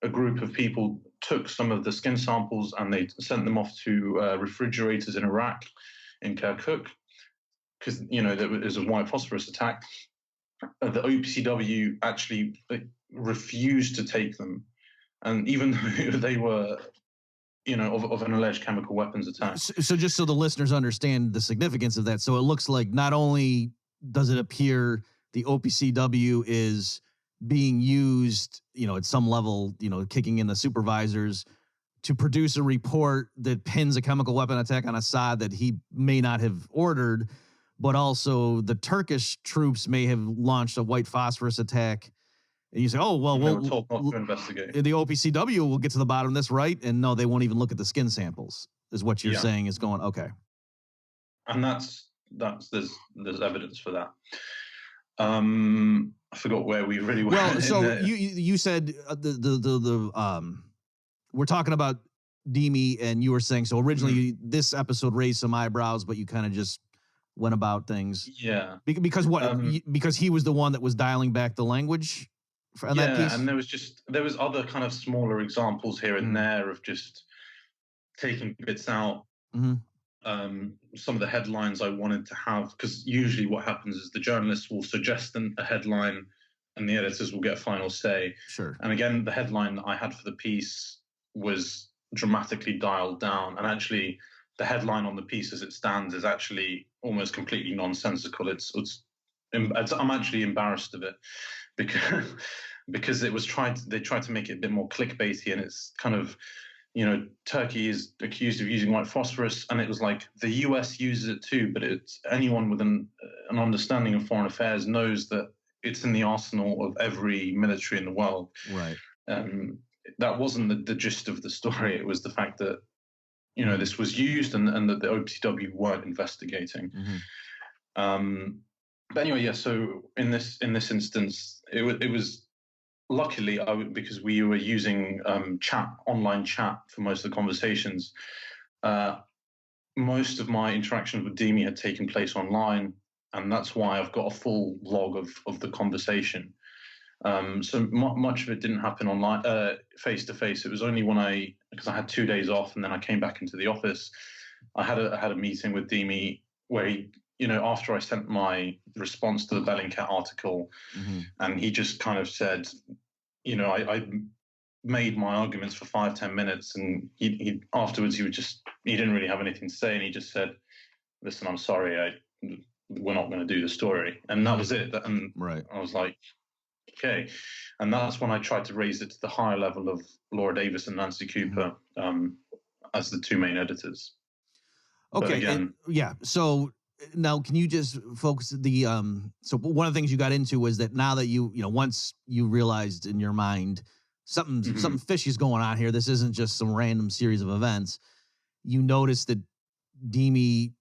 a group of people took some of the skin samples and they sent them off to refrigerators in Iraq, in Kirkuk, because there was a white phosphorus attack. The OPCW actually refused to take them, and even though they were of an alleged chemical weapons attack. So just so the listeners understand the significance of that, so it looks like not only does it appear the OPCW is being used, at some level, kicking in the supervisors to produce a report that pins a chemical weapon attack on Assad that he may not have ordered, but also the Turkish troops may have launched a white phosphorus attack. And you say, oh, well, we'll told not to investigate. The OPCW will get to the bottom of this, right? And no, they won't even look at the skin samples, is what you're saying is going, okay. And there's evidence for that. I forgot where we really were. Well, so you said we're talking about Demi, and you were saying, so originally this episode raised some eyebrows, but you kind of just went about things. Yeah. Because what? Because he was the one that was dialing back the language? That piece? And there was other kind of smaller examples here and there of just taking bits out. Some of the headlines I wanted to have, because usually what happens is the journalists will suggest a headline and the editors will get a final say. Sure. And again, the headline that I had for the piece was dramatically dialed down, and actually the headline on the piece as it stands is actually almost completely nonsensical. I'm actually embarrassed of it because it was they tried to make it a bit more clickbaity, and it's kind of, Turkey is accused of using white phosphorus, and it was like the US uses it too, but it's anyone with an understanding of foreign affairs knows that it's in the arsenal of every military in the world. Right. That wasn't the gist of the story. It was the fact that, this was used and that the OPCW weren't investigating. But anyway, so in this instance, it was luckily because we were using online chat for most of the conversations. Most of my interactions with Demi had taken place online, and that's why I've got a full log of the conversation. So much of it didn't happen online, face to face. It was only when because I had 2 days off, and then I came back into the office. I had a meeting with Dimi where he, after I sent my response to the Bellingcat article, and he just kind of said, I made my arguments for 5-10 minutes, and he afterwards he didn't really have anything to say, and he just said, "Listen, I'm sorry, we're not going to do the story," and that was it. And right. I was like, okay. And that's when I tried to raise it to the higher level of Laura Davis and Nancy Cooper as the two main editors. Okay. Again, So now can you just focus so one of the things you got into was that now that once you realized in your mind something fishy is going on here, this isn't just some random series of events, you noticed that Dimi,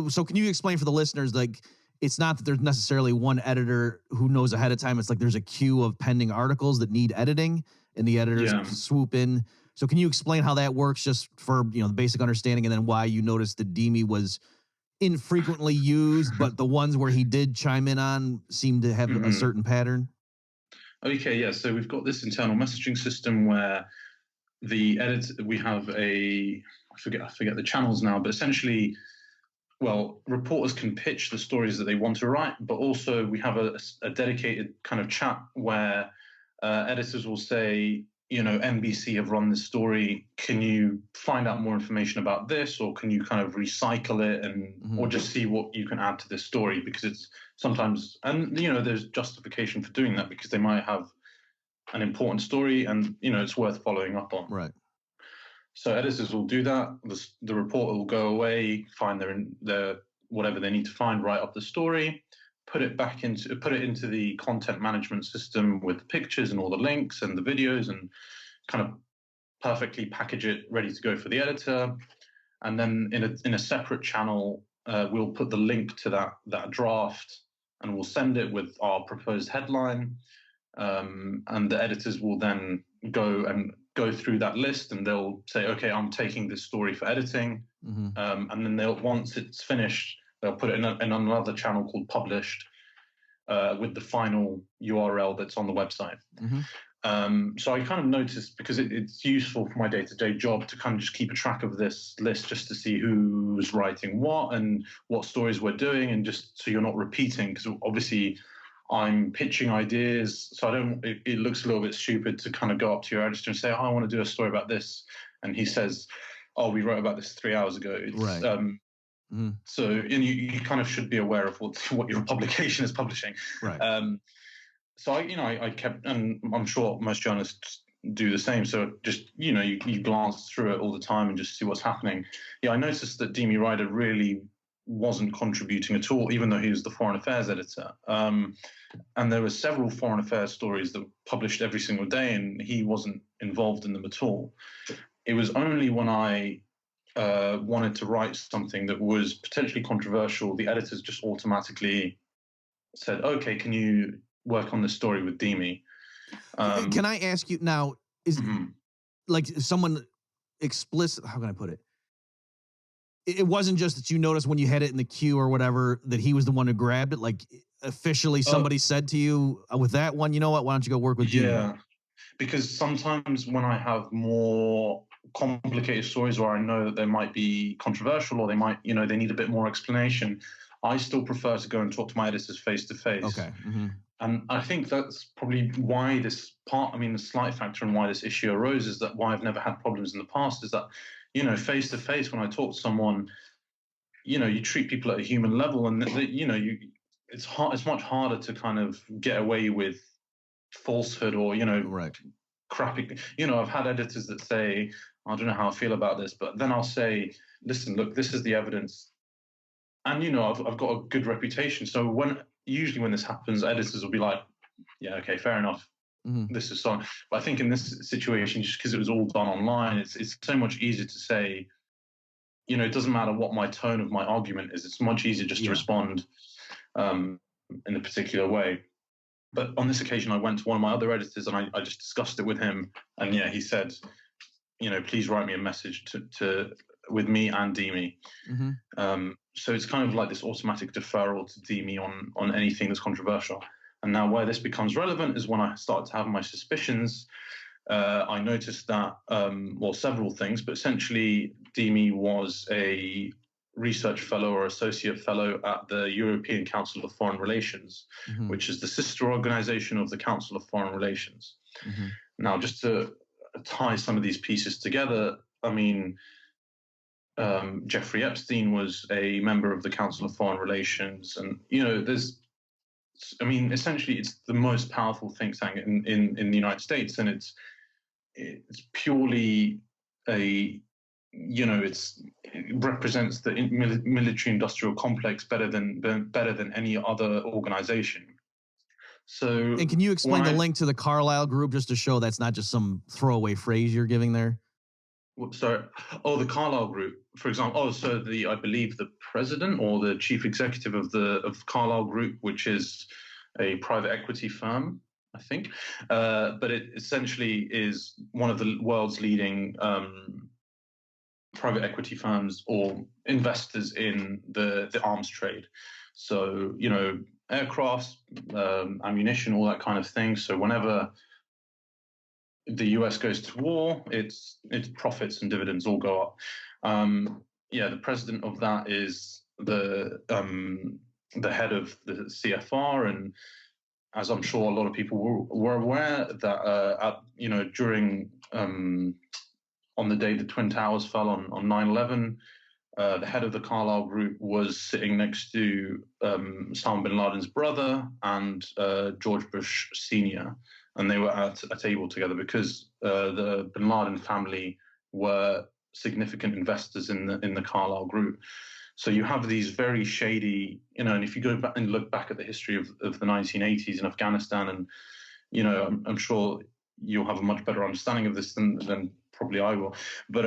so can you explain for the listeners, like, it's not that there's necessarily one editor who knows ahead of time. It's like there's a queue of pending articles that need editing, and the editors swoop in. So can you explain how that works, just for the basic understanding, and then why you noticed that Dimi was infrequently used, but the ones where he did chime in on seemed to have a certain pattern? Okay, yeah. So we've got this internal messaging system where the editor, we have I forget the channels now, but essentially, well, reporters can pitch the stories that they want to write, but also we have a dedicated kind of chat where editors will say, NBC have run this story. Can you find out more information about this, or can you kind of recycle it, or just see what you can add to this story? Because it's sometimes, and there's justification for doing that because they might have an important story, and it's worth following up on. Right. So editors will do that. The reporter will go away, find their whatever they need to find, write up the story, put it into the content management system with the pictures and all the links and the videos, and kind of perfectly package it, ready to go for the editor. And then in a separate channel, we'll put the link to that draft, and we'll send it with our proposed headline. And the editors will then go through that list, and they'll say, okay, I'm taking this story for editing. And then once it's finished, they'll put it in another channel called Published, with the final URL that's on the website. So I kind of noticed, because it's useful for my day-to-day job to kind of just keep a track of this list, just to see who's writing what and what stories we're doing, and just so you're not repeating, because obviously I'm pitching ideas, so it looks a little bit stupid to kind of go up to your editor and say, I want to do a story about this. And he says, oh, we wrote about this 3 hours ago. Right. So you kind of should be aware of what your publication is publishing. Right. So I kept, and I'm sure most journalists do the same. So just, you glance through it all the time and just see what's happening. Yeah, I noticed that Dimi Ryder really wasn't contributing at all, even though he was the foreign affairs editor. And there were several foreign affairs stories that were published every single day, and he wasn't involved in them at all. It was only when I wanted to write something that was potentially controversial, the editors just automatically said, okay, can you work on this story with Dimi? Can I ask you now, is like someone explicit, how can I put it? It wasn't just that you noticed when you had it in the queue or whatever that he was the one who grabbed it. Like, officially somebody said to you with that one, you know what, why don't you go work with Dimi? Yeah, because sometimes when I have more complicated stories where I know that they might be controversial, or they might, they need a bit more explanation, I still prefer to go and talk to my editors face to face. Okay. And I think that's probably why the slight factor in why this issue arose is that why I've never had problems in the past is that, face to face, when I talk to someone, you treat people at a human level, and it's much harder to kind of get away with falsehood or, right. crappy. I've had editors that say, I don't know how I feel about this, but then I'll say, listen, look, this is the evidence. And, I've got a good reputation. So usually when this happens, editors will be like, yeah, okay, fair enough. This is so. But I think in this situation, just because it was all done online, it's so much easier to say, it doesn't matter what my tone of my argument is. It's much easier just to respond in a particular way. But on this occasion, I went to one of my other editors and I just discussed it with him. And yeah, he said, please write me a message with me and Dimi. so it's kind of like this automatic deferral to Demi on anything that's controversial. And now where this becomes relevant is when I started to have my suspicions. I noticed that, well, several things, but essentially Demi was a research fellow or associate fellow at the European Council of Foreign Relations, which is the sister organization of the Council of Foreign Relations. Now, just to tie some of these pieces together, I mean, Jeffrey Epstein was a member of the Council of Foreign Relations, and essentially, it's the most powerful think tank in the United States, and it's purely it represents the military-industrial complex better than any other organization. So, and can you explain the link to the Carlyle Group just to show that's not just some throwaway phrase you're giving there? Sorry. Oh, the Carlyle Group, for example. Oh, so I believe the president or the chief executive of Carlyle Group, which is a private equity firm, I think, but it essentially is one of the world's leading private equity firms or investors in the arms trade. So, aircraft, ammunition, all that kind of thing. So whenever the US goes to war, its profits and dividends all go up. The president of that is the head of the CFR, and as I'm sure a lot of people were aware that during on the day the Twin Towers fell on 9/11, the head of the Carlyle Group was sitting next to Osama bin Laden's brother and George Bush Sr., and they were at a table together because the bin Laden family were significant investors in the Carlyle Group. So you have these very shady, and if you go back and look back at the history of the 1980s in Afghanistan, and I'm sure you'll have a much better understanding of this than probably I will, but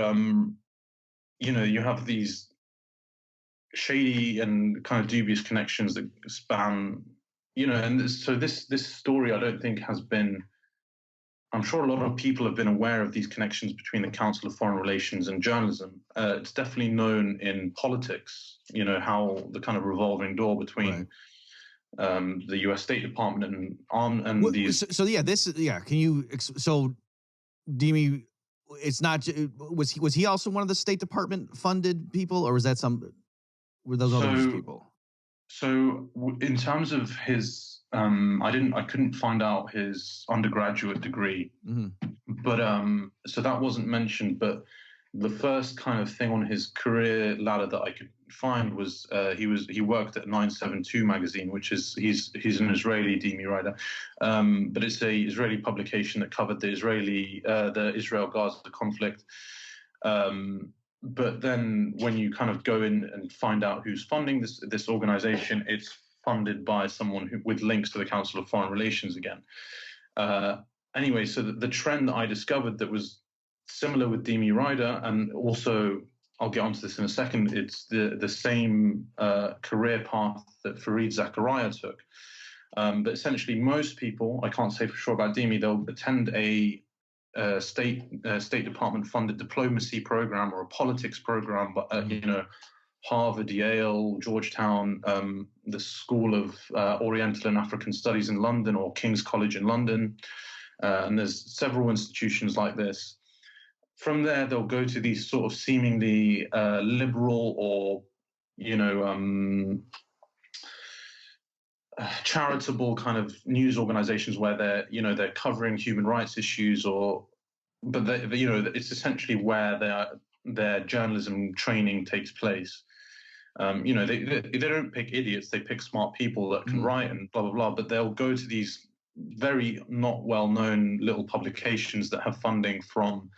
you have these shady and kind of dubious connections that span, and so this story I don't think has been. I'm sure a lot of people have been aware of these connections between the Council of Foreign Relations and journalism. It's definitely known in politics, how the kind of revolving door between the U.S. State Department and these. So can you? So, Demi, it's not. Was he also one of the State Department funded people, or was that were those other people? So, in terms of his. I couldn't find out his undergraduate degree, but so that wasn't mentioned. But the first kind of thing on his career ladder that I could find was he worked at 972 magazine, which is he's an Israeli Demi writer, but it's a Israeli publication that covered the Israel-Gaza conflict. But then when you kind of go in and find out who's funding this organization, it's funded by someone with links to the Council of Foreign Relations again. Anyway, so the trend that I discovered that was similar with Demi Ryder, and also I'll get onto this in a second, it's the same career path that Fareed Zakaria took. But essentially most people, I can't say for sure about Demi, they'll attend a State Department funded diplomacy program or a politics program, but Harvard, Yale, Georgetown, the School of Oriental and African Studies in London, or King's College in London. And there's several institutions like this. From there, they'll go to these sort of seemingly liberal or, charitable kind of news organizations where they're covering human rights issues, but it's essentially where their journalism training takes place. They don't pick idiots; they pick smart people that can write and blah blah blah. But they'll go to these very not well-known little publications that have funding from,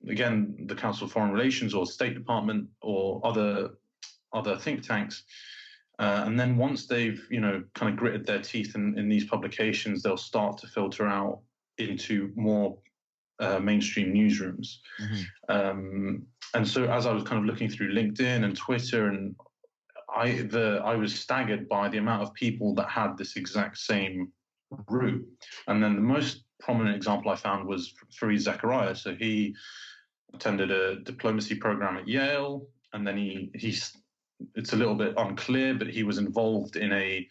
again, the Council of Foreign Relations or State Department or other think tanks. And then once they've kind of gritted their teeth in these publications, they'll start to filter out into more mainstream newsrooms. And so as I was kind of looking through LinkedIn and Twitter, and I was staggered by the amount of people that had this exact same route. And then the most prominent example I found was Fareed Zakaria. So he attended a diplomacy program at Yale, and then he it's a little bit unclear, but he was involved in a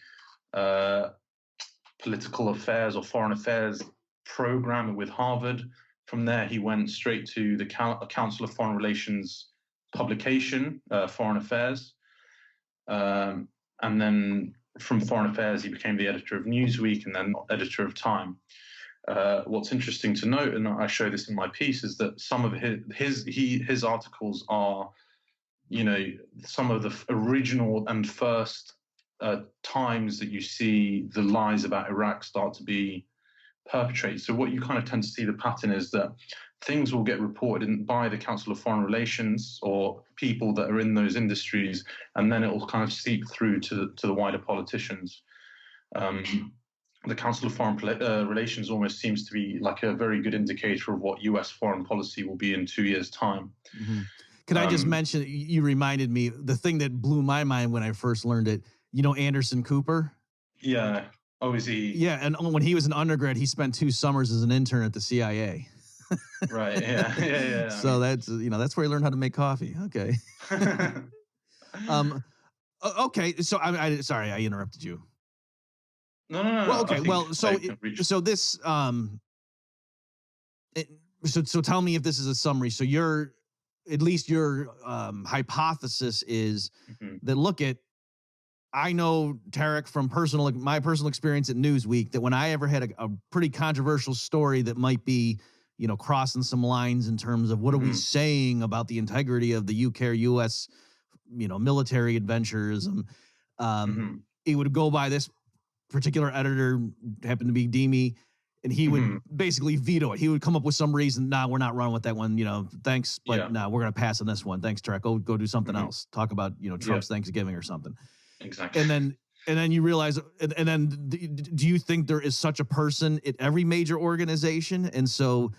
political affairs or foreign affairs program with Harvard. From there, he went straight to the Council of Foreign Relations publication, Foreign Affairs. And then from Foreign Affairs, he became the editor of Newsweek and then editor of Time. What's interesting to note, and I show this in my piece, is that some of his articles are, some of the original and first times that you see the lies about Iraq start to be perpetrated. So what you kind of tend to see the pattern is that things will get reported by the Council of Foreign Relations or people that are in those industries, and then it will kind of seep through to the wider politicians. The Council of Foreign Relations almost seems to be like a very good indicator of what U.S. foreign policy will be in 2 years' time. Mm-hmm. Could I just mention, you reminded me, the thing that blew my mind when I first learned it, Anderson Cooper? Yeah. Oh, is he? Yeah, and when he was an undergrad, he spent 2 summers as an intern at the CIA. Right, yeah. So that's where he learned how to make coffee. Okay. Okay, so sorry, I interrupted you. No. Well, okay, so this, so tell me if this is a summary. So your hypothesis is that, I know, Tareq, from my personal experience at Newsweek, that when I ever had a pretty controversial story that might be, crossing some lines in terms of what are we saying about the integrity of the UK or US, military adventures, it would go by this particular editor, happened to be Demi, and he would basically veto it. He would come up with some reason, we're not running with that one, thanks, but we're going to pass on this one. Thanks, Tareq. Go do something else. Talk about, Trump's Thanksgiving or something. Exactly. And then you realize, and then do you think there is such a person at every major organization? And so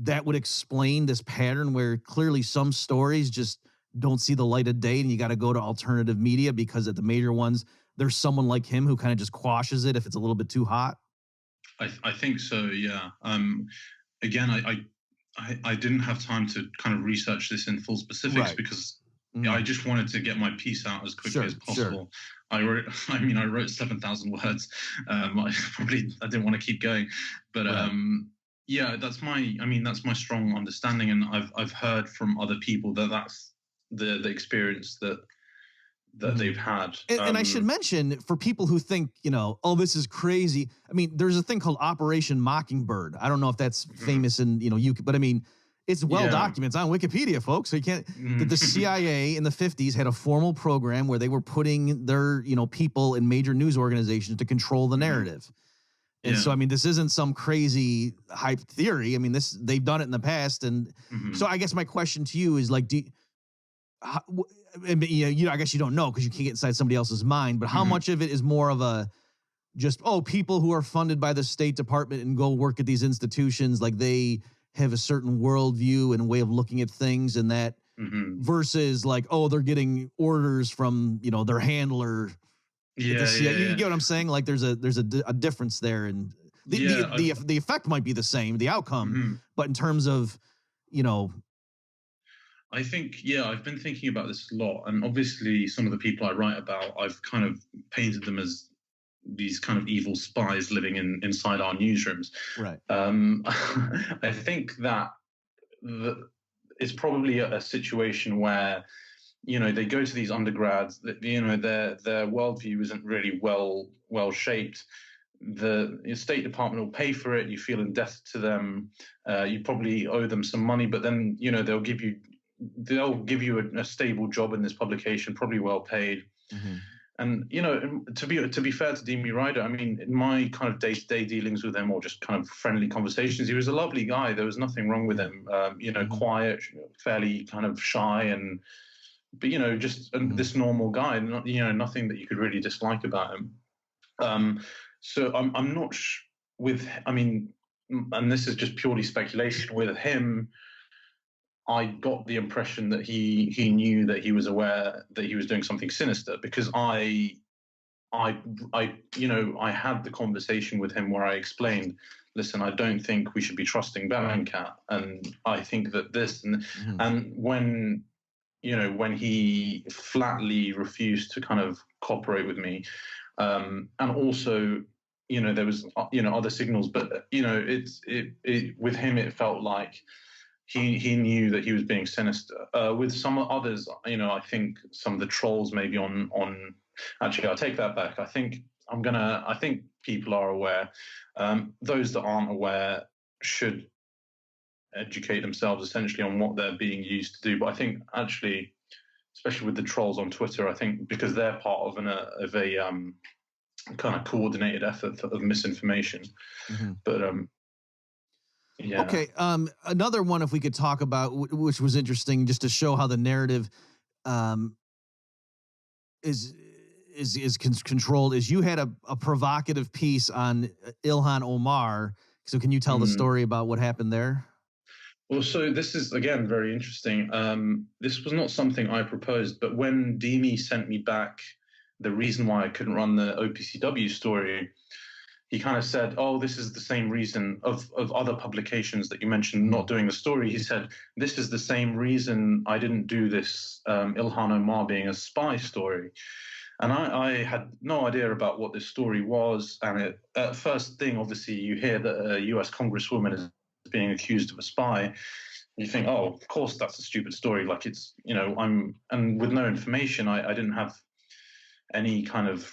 that would explain this pattern where clearly some stories just don't see the light of day and you got to go to alternative media because at the major ones, there's someone like him who kind of just quashes it if it's a little bit too hot? I think so, yeah. Again, I didn't have time to kind of research this in full specifics because I just wanted to get my piece out as quickly as possible. I wrote 7,000 words. I didn't want to keep going, but that's my strong understanding, and I've heard from other people that that's the experience that they've had. And I should mention, for people who think, this is crazy. I mean, there's a thing called Operation Mockingbird. I don't know if that's famous in, UK, but I mean, it's well documented. It's on Wikipedia, folks. So you can't. The CIA in the 50s had a formal program where they were putting their, people in major news organizations to control the narrative. And so, I mean, this isn't some crazy hype theory. I mean, they've done it in the past. And so I guess my question to you is, like, I guess you don't know because you can't get inside somebody else's mind, but how much of it is more of a just, people who are funded by the State Department and go work at these institutions, like they have a certain worldview and way of looking at things, and that versus like, they're getting orders from, their handler. You get what I'm saying? Like there's a difference there, and the effect might be the same, the outcome, but in terms of, I think, I've been thinking about this a lot, and obviously some of the people I write about, I've kind of painted them as these kind of evil spies living inside our newsrooms. Right. I think that it's probably a situation where, they go to these undergrads, that, their worldview isn't really well shaped. The State Department will pay for it. You feel indebted to them. You probably owe them some money, but then, they'll give you a stable job in this publication, probably well paid. And, to be fair to Demi Ryder, I mean, in my kind of day-to-day dealings with him, or just kind of friendly conversations, he was a lovely guy. There was nothing wrong with him. Quiet, fairly kind of shy, but just this normal guy. Nothing that you could really dislike about him. So I'm not and this is just purely speculation with him. I got the impression that he knew that he was aware that he was doing something sinister, because I had the conversation with him where I explained, listen, I don't think we should be trusting Bellingcat, and I think that this and when when he flatly refused to kind of cooperate with me, and also, there was, other signals, but with him, it felt like he knew that he was being sinister. With some others, I think some of the trolls maybe on. Actually, I take that back. I think people are aware. Those that aren't aware should educate themselves essentially on what they're being used to do. But I think actually, especially with the trolls on Twitter, I think because they're part of a kind of coordinated effort of misinformation. Mm-hmm. But yeah. Okay. Another one, if we could talk about, which was interesting, just to show how the narrative is controlled, is you had a provocative piece on Ilhan Omar. So can you tell the story about what happened there? Well, so this is, again, very interesting. This was not something I proposed, but when Dimi sent me back the reason why I couldn't run the OPCW story, he kind of said, oh, this is the same reason of other publications that you mentioned not doing the story. He said, this is the same reason I didn't do this Ilhan Omar being a spy story. And I had no idea about what this story was. And first thing, obviously, you hear that a US Congresswoman is being accused of a spy. You think, oh, of course, that's a stupid story. Like it's, and with no information, I didn't have any kind of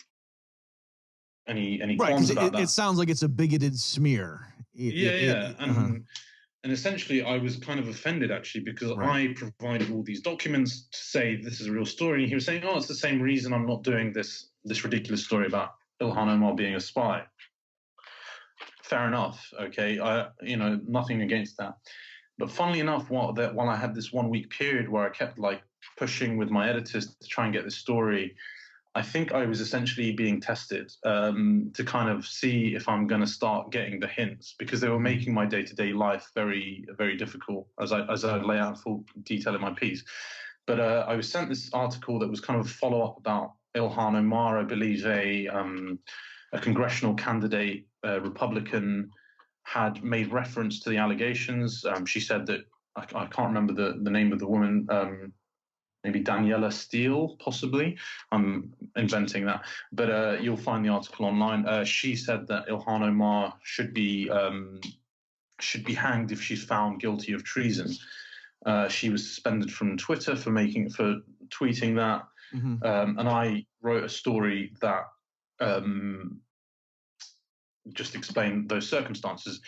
any qualms about that. It sounds like it's a bigoted smear. And essentially, I was kind of offended, actually, because I provided all these documents to say this is a real story. And he was saying, oh, it's the same reason I'm not doing this ridiculous story about Ilhan Omar being a spy. Fair enough. Okay. Nothing against that. But funnily enough, while I had this 1 week period where I kept pushing with my editors to try and get this story, I think I was essentially being tested to kind of see if I'm going to start getting the hints, because they were making my day-to-day life very, very difficult, as I lay out in full detail in my piece. But I was sent this article that was kind of a follow-up about Ilhan Omar, I believe a congressional candidate, Republican, had made reference to the allegations. She said that, I can't remember the name of the woman, maybe Daniela Steele, possibly. I'm inventing that. But you'll find the article online. She said that Ilhan Omar should be hanged if she's found guilty of treason. She was suspended from Twitter for tweeting that. Mm-hmm. And I wrote a story that just explained those circumstances.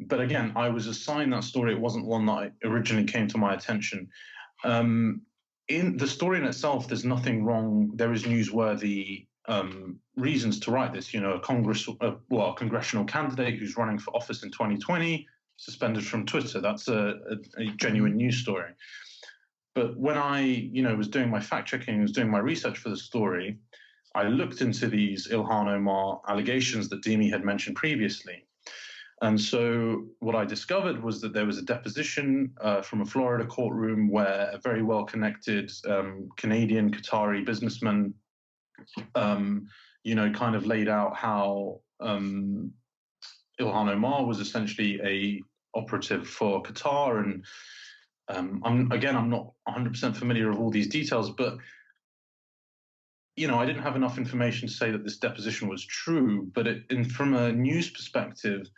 But again, I was assigned that story. It wasn't one that originally came to my attention. In the story in itself, there's nothing wrong. There is newsworthy reasons to write this. A congressional candidate who's running for office in 2020 suspended from Twitter. That's a genuine news story. But when I, was doing my fact checking, was doing my research for the story, I looked into these Ilhan Omar allegations that Dimi had mentioned previously. And so what I discovered was that there was a deposition from a Florida courtroom where a very well-connected Canadian, Qatari businessman, kind of laid out how Ilhan Omar was essentially a operative for Qatar. And I'm not 100% familiar with all these details, but I didn't have enough information to say that this deposition was true. But from a news perspective,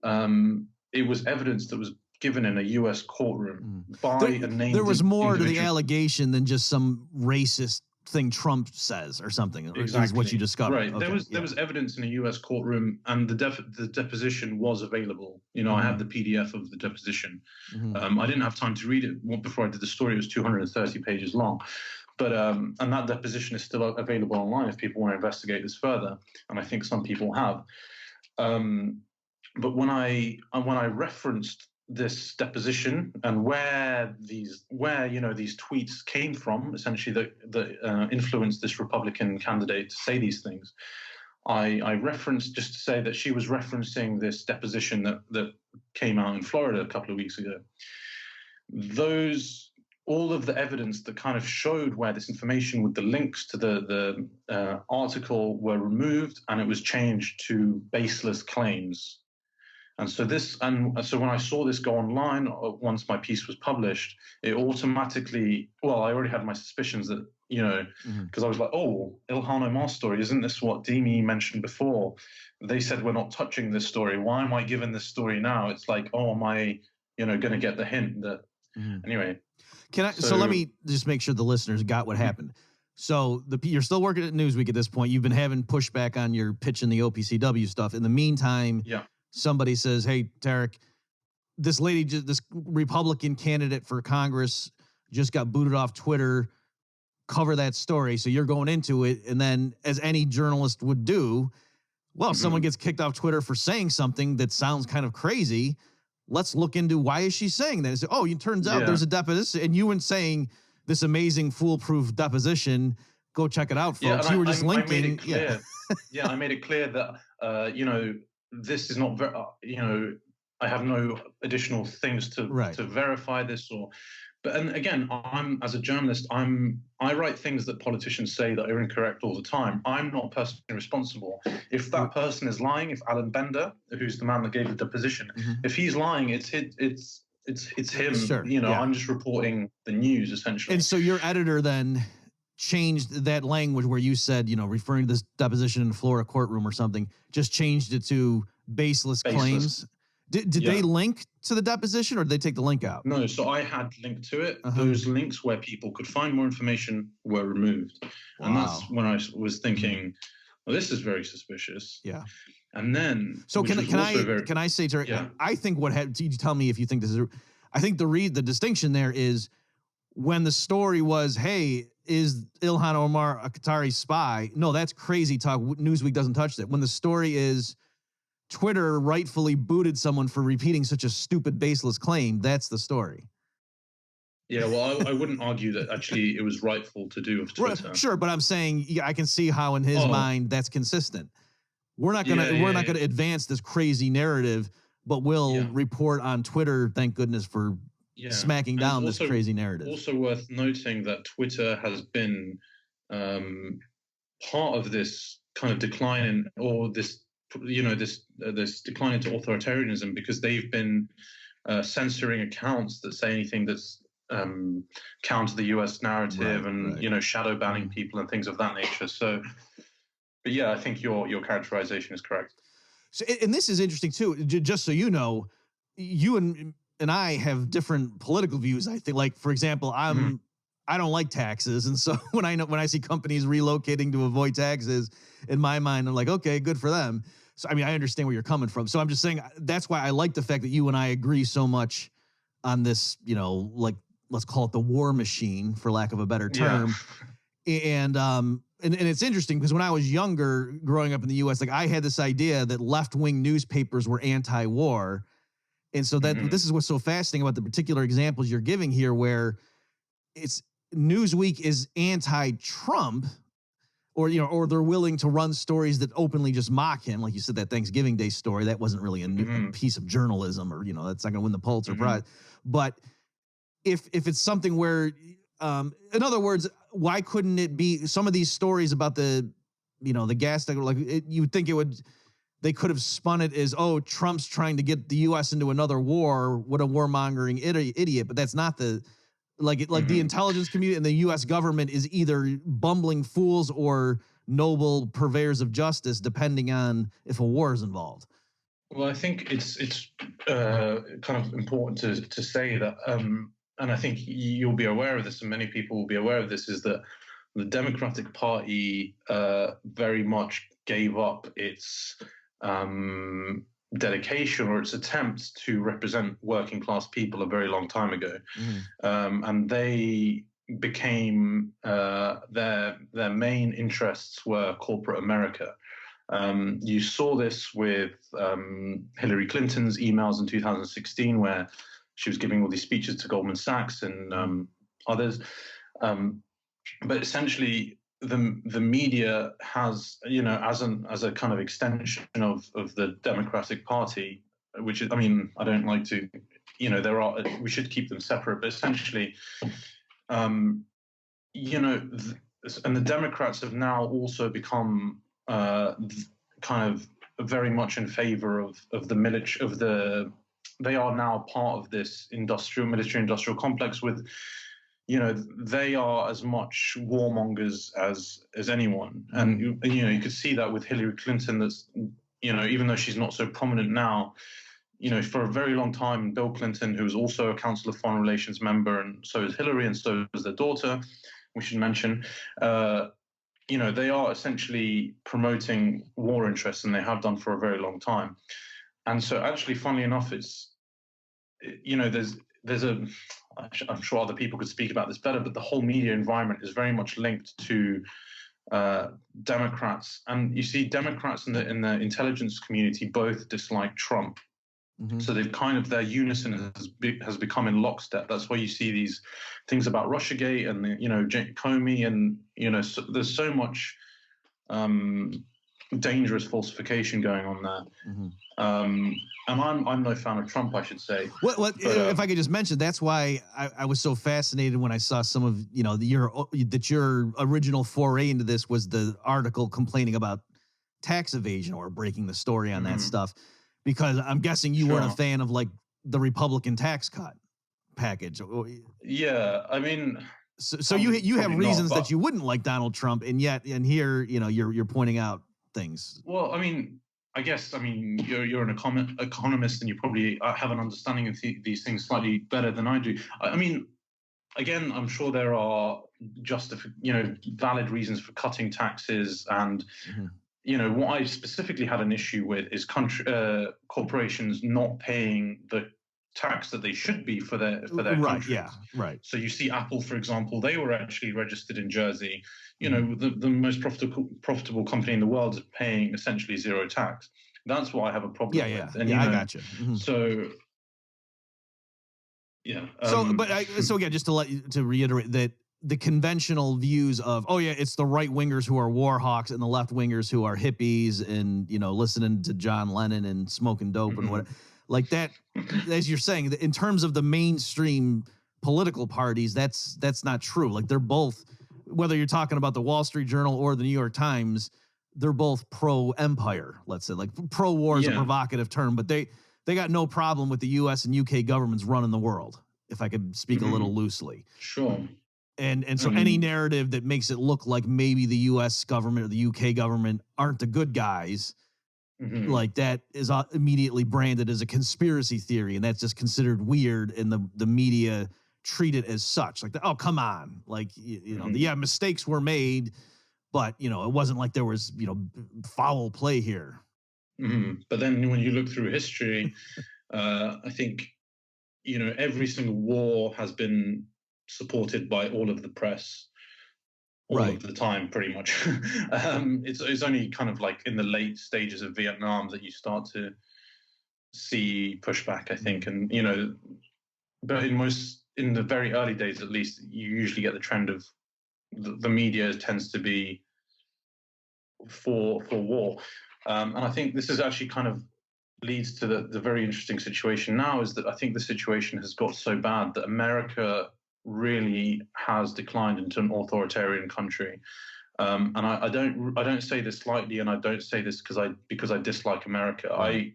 it was evidence that was given in a U.S. courtroom by a named. There was more to the allegation than just some racist thing Trump says or something. Exactly. Is what you discovered. Right. Okay. There was evidence in a U.S. courtroom, and the deposition was available. I had the PDF of the deposition. Mm-hmm. I didn't have time to read it before I did the story. It was 230 pages long. But and that deposition is still available online if people want to investigate this further, and I think some people have. But when I referenced this deposition and where these tweets came from, essentially that influenced this Republican candidate to say these things, I referenced just to say that she was referencing this deposition that came out in Florida a couple of weeks ago. All of the evidence that kind of showed where this information with the links to the article were removed, and it was changed to baseless claims. And so when I saw this go online, once my piece was published, it automatically, well, I already had my suspicions that, because I was like, oh, Ilhan Omar's story, isn't this what Dimi mentioned before? They said we're not touching this story. Why am I given this story now? It's like, oh, am I, going to get the hint that, anyway. So let me just make sure the listeners got what happened. So you're still working at Newsweek at this point. You've been having pushback on your pitch in the OPCW stuff. In the meantime, somebody says, hey, Tareq, this Republican candidate for Congress just got booted off Twitter. Cover that story. So you're going into it. And then, as any journalist would do, well, someone gets kicked off Twitter for saying something that sounds kind of crazy. Let's look into why is she saying that. So, it turns out there's a deposition. And you weren't saying this amazing foolproof deposition. Go check it out, folks. You were just linking. I made it clear. I made it clear that, this is not, I have no additional things to verify this and again, as a journalist, I write things that politicians say that are incorrect all the time. I'm not personally responsible. If that person is lying, if Alan Bender, who's the man that gave the deposition, if he's lying, it's him. Sure. I'm just reporting the news essentially. And so your editor then changed that language where you said, referring to this deposition in the Florida courtroom or something, just changed it to baseless. Claims. Did they link to the deposition, or did they take the link out? No, so I had linked to it. Those links where people could find more information were removed. Wow. And that's when I was thinking, well, this is very suspicious. Yeah. And then, so can I say to her, I think you tell me if you think this is, I think the distinction there is when the story was, hey, is Ilhan Omar a Qatari spy? No, that's crazy talk. Newsweek doesn't touch that. When the story is Twitter rightfully booted someone for repeating such a stupid, baseless claim, that's the story. Yeah, well, I wouldn't argue that actually it was rightful to do with Twitter. Right, sure, but I'm saying I can see how in his mind that's consistent. We're not gonna advance this crazy narrative, but we'll report on Twitter. Thank goodness for smacking down this crazy narrative. Also worth noting that Twitter has been part of this kind of decline this decline into authoritarianism, because they've been censoring accounts that say anything that's counter the US narrative and shadow banning people and things of that nature. So, but yeah, I think your characterization is correct. So, and this is interesting too. Just so you know, you and I have different political views. I think, like for example, I don't like taxes, and so when I see companies relocating to avoid taxes, in my mind, I'm like, okay, good for them. So, I mean, I understand where you're coming from. So I'm just saying that's why I like the fact that you and I agree so much on this, like, let's call it the war machine, for lack of a better term. Yeah. And it's interesting because when I was younger, growing up in the U.S., like I had this idea that left-wing newspapers were anti-war. And so that this is what's so fascinating about the particular examples you're giving here, where it's Newsweek is anti-Trump, or they're willing to run stories that openly just mock him. Like you said, that Thanksgiving Day story, that wasn't really a piece of journalism, or, that's not going to win the Pulitzer Prize. But if it's something where, in other words, why couldn't it be some of these stories about the gas, you would think they could have spun it as, oh, Trump's trying to get the U.S. into another war. What a warmongering idiot. But that's not the, the intelligence community and the U.S. government is either bumbling fools or noble purveyors of justice, depending on if a war is involved. Well, I think it's kind of important to say that, and I think you'll be aware of this, and many people will be aware of this, is that the Democratic Party very much gave up its dedication or its attempt to represent working class people a very long time ago, and they became their main interests were corporate America. You saw this with Hillary Clinton's emails in 2016, where she was giving all these speeches to Goldman Sachs and others, but essentially the media has, as a kind of extension of the Democratic Party, which is, I don't like to, we should keep them separate, but essentially, and the Democrats have now also become kind of very much in favor of the military they are now part of this military industrial complex with, they are as much warmongers as anyone. And, you could see that with Hillary Clinton, that's, even though she's not so prominent now, for a very long time, Bill Clinton, who was also a Council of Foreign Relations member, and so is Hillary, and so is their daughter, we should mention, they are essentially promoting war interests, and they have done for a very long time. And so actually, funnily enough, I'm sure other people could speak about this better, but the whole media environment is very much linked to Democrats. And you see Democrats in the intelligence community both dislike Trump. So they've their unison has become in lockstep. That's why you see these things about Russiagate and Comey, and so there's so much dangerous falsification going on there. And I'm no fan of Trump, I should say. If I could just mention, that's why I was so fascinated when I saw some of your original foray into this was the article complaining about tax evasion or breaking the story on that stuff. Because I'm guessing you weren't a fan of like the Republican tax cut package. Yeah, I mean, so you have reasons that you wouldn't like Donald Trump, and here you're pointing out things. Well, I mean, you're an economist, and you probably have an understanding of these things slightly better than I do. I mean, again, I'm sure there are valid reasons for cutting taxes, and what I specifically had an issue with is corporations not paying the tax that they should be for their country. Yeah, right. So you see Apple, for example, they were actually registered in Jersey. The most profitable company in the world is paying essentially zero tax. That's what I have a problem with. And, I got you. So, yeah. So again, just to reiterate that the conventional views of, it's the right wingers who are war hawks and the left wingers who are hippies and, listening to John Lennon and smoking dope and what, like that, as you're saying, in terms of the mainstream political parties, that's not true. Like they're both, whether you're talking about the Wall Street Journal or the New York Times, they're both pro-empire, let's say. Like pro-war is a provocative term, but they got no problem with the U.S. and UK governments running the world, if I could speak a little loosely. Sure. And so any narrative that makes it look like maybe the U.S. government or the UK government aren't the good guys, like that is immediately branded as a conspiracy theory, and that's just considered weird, and the media treat it as such. Like, oh, come on. Like, mistakes were made, but, it wasn't like there was, foul play here. But then when you look through history, I think, every single war has been supported by all of the press all of the time, pretty much. It's only kind of like in the late stages of Vietnam that you start to see pushback, I think. And, but in the very early days, at least, you usually get the trend of the media tends to be for war. And I think this is actually kind of leads to the very interesting situation now, is that I think the situation has got so bad that America really has declined into an authoritarian country. And I don't say this lightly, and I don't say this because I dislike America. I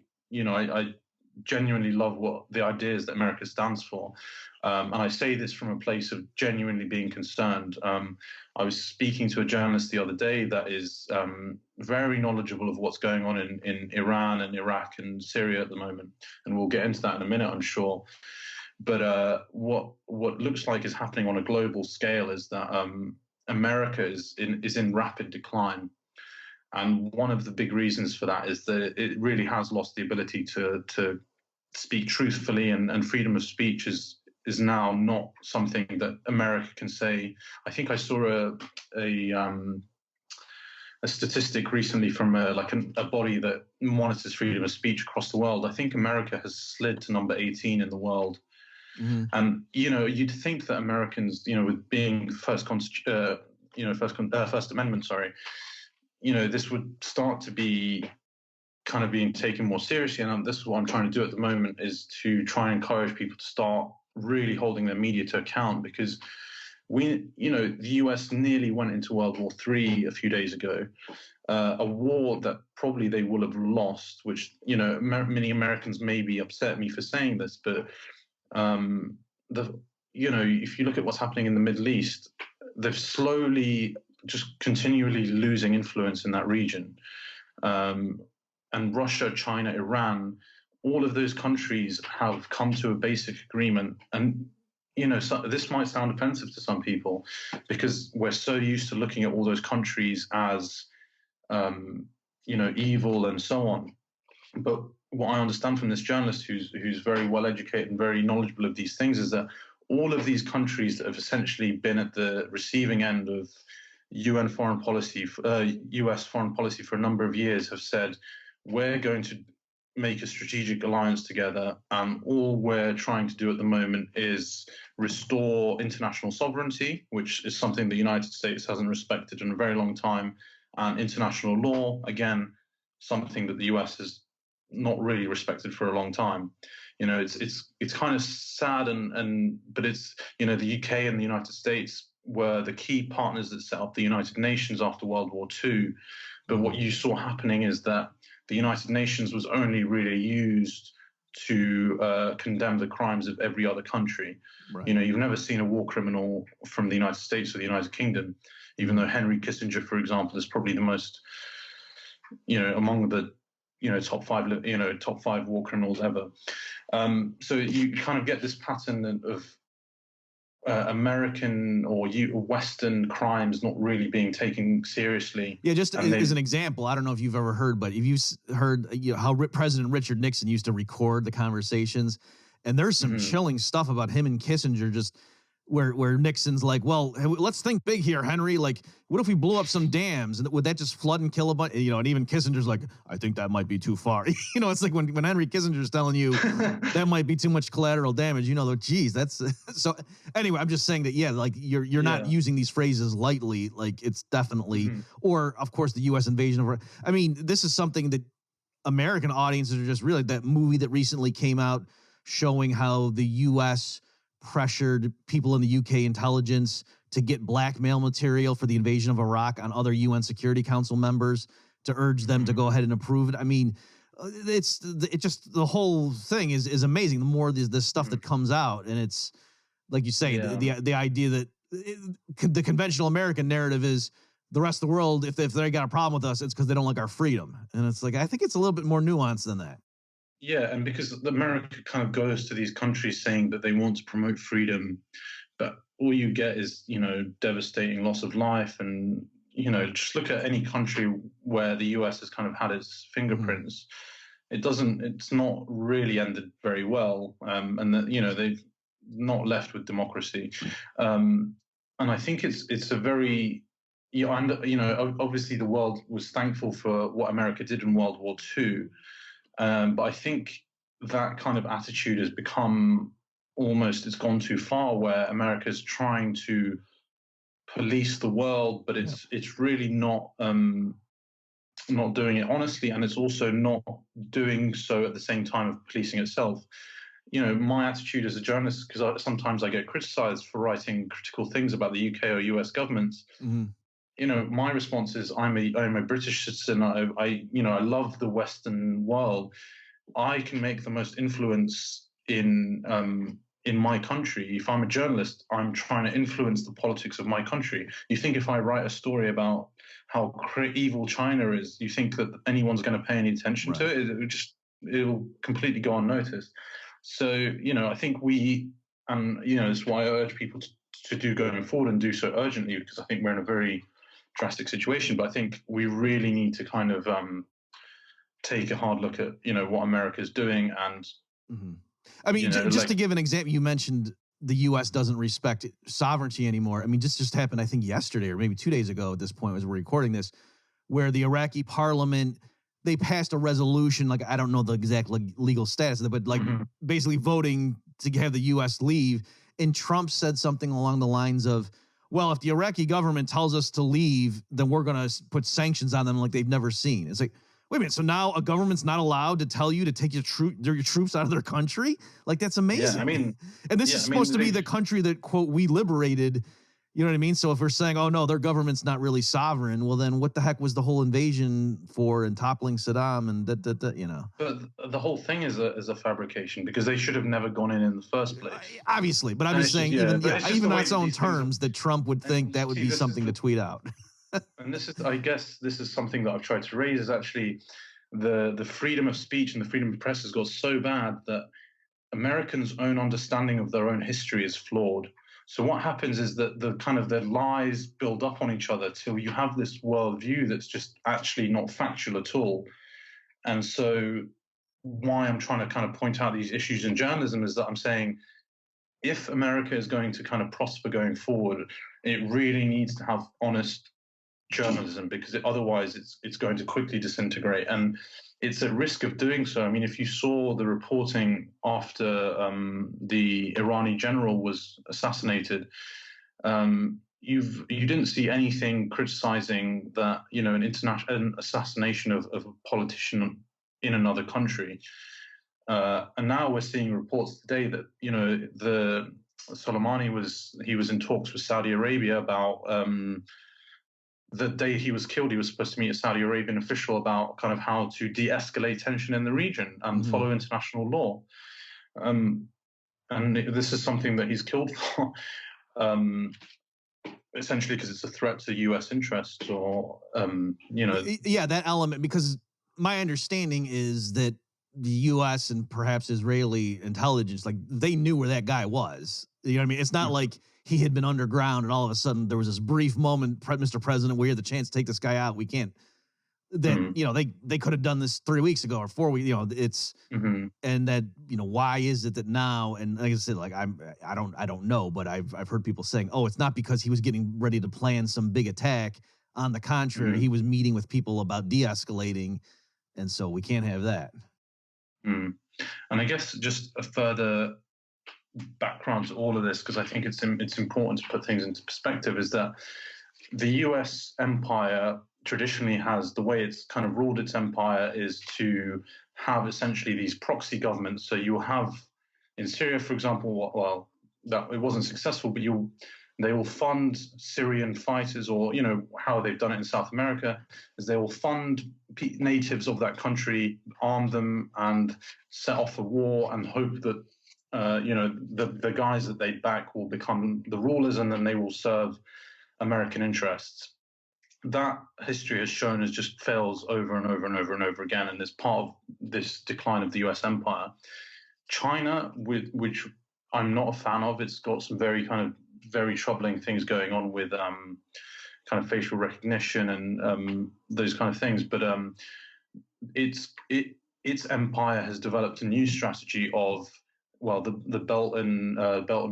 genuinely love what the ideas that America stands for. And I say this from a place of genuinely being concerned. I was speaking to a journalist the other day that is very knowledgeable of what's going on in Iran and Iraq and Syria at the moment. And we'll get into that in a minute, I'm sure. But what looks like is happening on a global scale is that America is in rapid decline. And one of the big reasons for that is that it really has lost the ability to speak truthfully, and freedom of speech is now not something that America can say. I think I saw a statistic recently from a body that monitors freedom of speech across the world. I think America has slid to number 18 in the world. And you'd think that Americans, with being First Amendment, this would start to be kind of being taken more seriously. And this is what I'm trying to do at the moment, is to try and encourage people to start really holding their media to account, because the US nearly went into World War III a few days ago, a war that probably they will have lost, which, many Americans may be upset at me for saying this, but if you look at what's happening in the Middle East, they're slowly just continually losing influence in that region. And Russia, China, Iran, all of those countries have come to a basic agreement. And, so this might sound offensive to some people because we're so used to looking at all those countries as, evil and so on. But what I understand from this journalist who's very well educated and very knowledgeable of these things is that all of these countries that have essentially been at the receiving end of US foreign policy for a number of years have said, we're going to make a strategic alliance together, and all we're trying to do at the moment is restore international sovereignty, which is something the United States hasn't respected in a very long time, and international law, again, something that the US has not really respected for a long time. It's kind of sad, but it's, the UK and the United States were the key partners that set up the United Nations after World War II. But what you saw happening is that the United Nations was only really used to condemn the crimes of every other country. Right. You've never seen a war criminal from the United States or the United Kingdom, even though Henry Kissinger, for example, is probably the most, among the, top five war criminals ever. So you kind of get this pattern of American or Western crimes not really being taken seriously. Yeah, just as an example, I don't know if you've ever heard, but if you've heard how President Richard Nixon used to record the conversations, and there's some chilling stuff about him and Kissinger, just where Nixon's like, well, let's think big here, Henry. Like, what if we blew up some dams? And would that just flood and kill a bunch? And even Kissinger's like, I think that might be too far. It's like when Henry Kissinger's telling you that might be too much collateral damage, geez, that's so. Anyway, I'm just saying that, yeah, like you're not using these phrases lightly. Like it's definitely, or of course the U.S. invasion of. I mean, this is something that American audiences are just really, that movie that recently came out showing how the U.S. pressured people in the UK intelligence to get blackmail material for the invasion of Iraq on other UN Security Council members to urge them to go ahead and approve it. I mean, it's just the whole thing is amazing. The more this stuff that comes out, and it's like you say, the idea that the conventional American narrative is the rest of the world, if they got a problem with us, it's because they don't like our freedom. And it's like, I think it's a little bit more nuanced than that. Yeah, and because America kind of goes to these countries saying that they want to promote freedom, but all you get is, devastating loss of life. And, just look at any country where the US has kind of had its fingerprints. It's not really ended very well. And that, they've not left with democracy. And I think it's a very, obviously the world was thankful for what America did in World War II. But I think that kind of attitude has become it's gone too far, where America's trying to police the world, but it's really not doing it honestly, and it's also not doing so at the same time of policing itself. My attitude as a journalist, because sometimes I get criticized for writing critical things about the UK or US governments. My response is, I'm a British citizen. I love the Western world. I can make the most influence in my country. If I'm a journalist, I'm trying to influence the politics of my country. You think if I write a story about how evil China is, you think that anyone's going to pay any attention to it? It'll completely go unnoticed. So, I think that's why I urge people to do going forward and do so urgently, because I think we're in a very drastic situation. But I think we really need to kind of take a hard look at what America's doing. And I mean, just to give an example, you mentioned the U.S. doesn't respect sovereignty anymore. I mean, this just happened, I think, yesterday or maybe 2 days ago at this point as we're recording this, where the Iraqi parliament, they passed a resolution, like I don't know the exact legal status of it, but like basically voting to have the U.S. leave. And Trump said something along the lines of, well, if the Iraqi government tells us to leave, then we're going to put sanctions on them like they've never seen. It's like, wait a minute, so now a government's not allowed to tell you to take your troops out of their country? Like, that's amazing. Yeah, I mean, and this is supposed to be the country that, quote, we liberated. You know what I mean? So if we're saying, oh no, their government's not really sovereign, well then what the heck was the whole invasion for and toppling Saddam and that, you know? But the whole thing is a fabrication because they should have never gone in the first place. Obviously, but I'm And just it's just, saying, yeah, even but it's just even the on way its that own these things are. terms, that Trump would think that would See, be this is something to tweet out. and this is, I guess, this is something that I've tried to raise is actually the freedom of speech and the freedom of press has got so bad that Americans' own understanding of their own history is flawed. So what happens is that the lies build up on each other till you have this worldview that's just actually not factual at all. And so why I'm trying to kind of point out these issues in journalism is that I'm saying if America is going to kind of prosper going forward, it really needs to have honest journalism because otherwise it's going to quickly disintegrate and it's at risk of doing so. I mean, if you saw the reporting after the Irani general was assassinated, you didn't see anything criticizing that an assassination of a politician in another country. And now we're seeing reports today that the Soleimani was in talks with Saudi Arabia about the day he was killed, he was supposed to meet a Saudi Arabian official about kind of how to de-escalate tension in the region and follow international law. And this is something that he's killed for, essentially because it's a threat to U.S. interests or, Yeah, that element, because my understanding is that the U.S. and perhaps Israeli intelligence, like they knew where that guy was. You know what I mean? It's not like he had been underground and all of a sudden there was this brief moment, Mr. President, we had the chance to take this guy out. We can't. Then they could have done this 3 weeks ago or 4 weeks. It's and that why is it that now? And like I said, like I don't know, but I've heard people saying, oh, it's not because he was getting ready to plan some big attack. On the contrary, he was meeting with people about de-escalating, and so we can't have that. And I guess just a further background to all of this, because I think it's important to put things into perspective, is that the US empire traditionally has, the way it's kind of ruled its empire is to have essentially these proxy governments. So you have in Syria, for example, well, that it wasn't successful, but they will fund Syrian fighters, or how they've done it in South America is they will fund natives of that country, arm them, and set off a war, and hope that the guys that they back will become the rulers, and then they will serve American interests. That history has shown as just fails over and over and over and over again, and is part of this decline of the U.S. empire. China, which I'm not a fan of, it's got some very troubling things going on with kind of facial recognition and those kind of things. But its empire has developed a new strategy of, well, the Belt and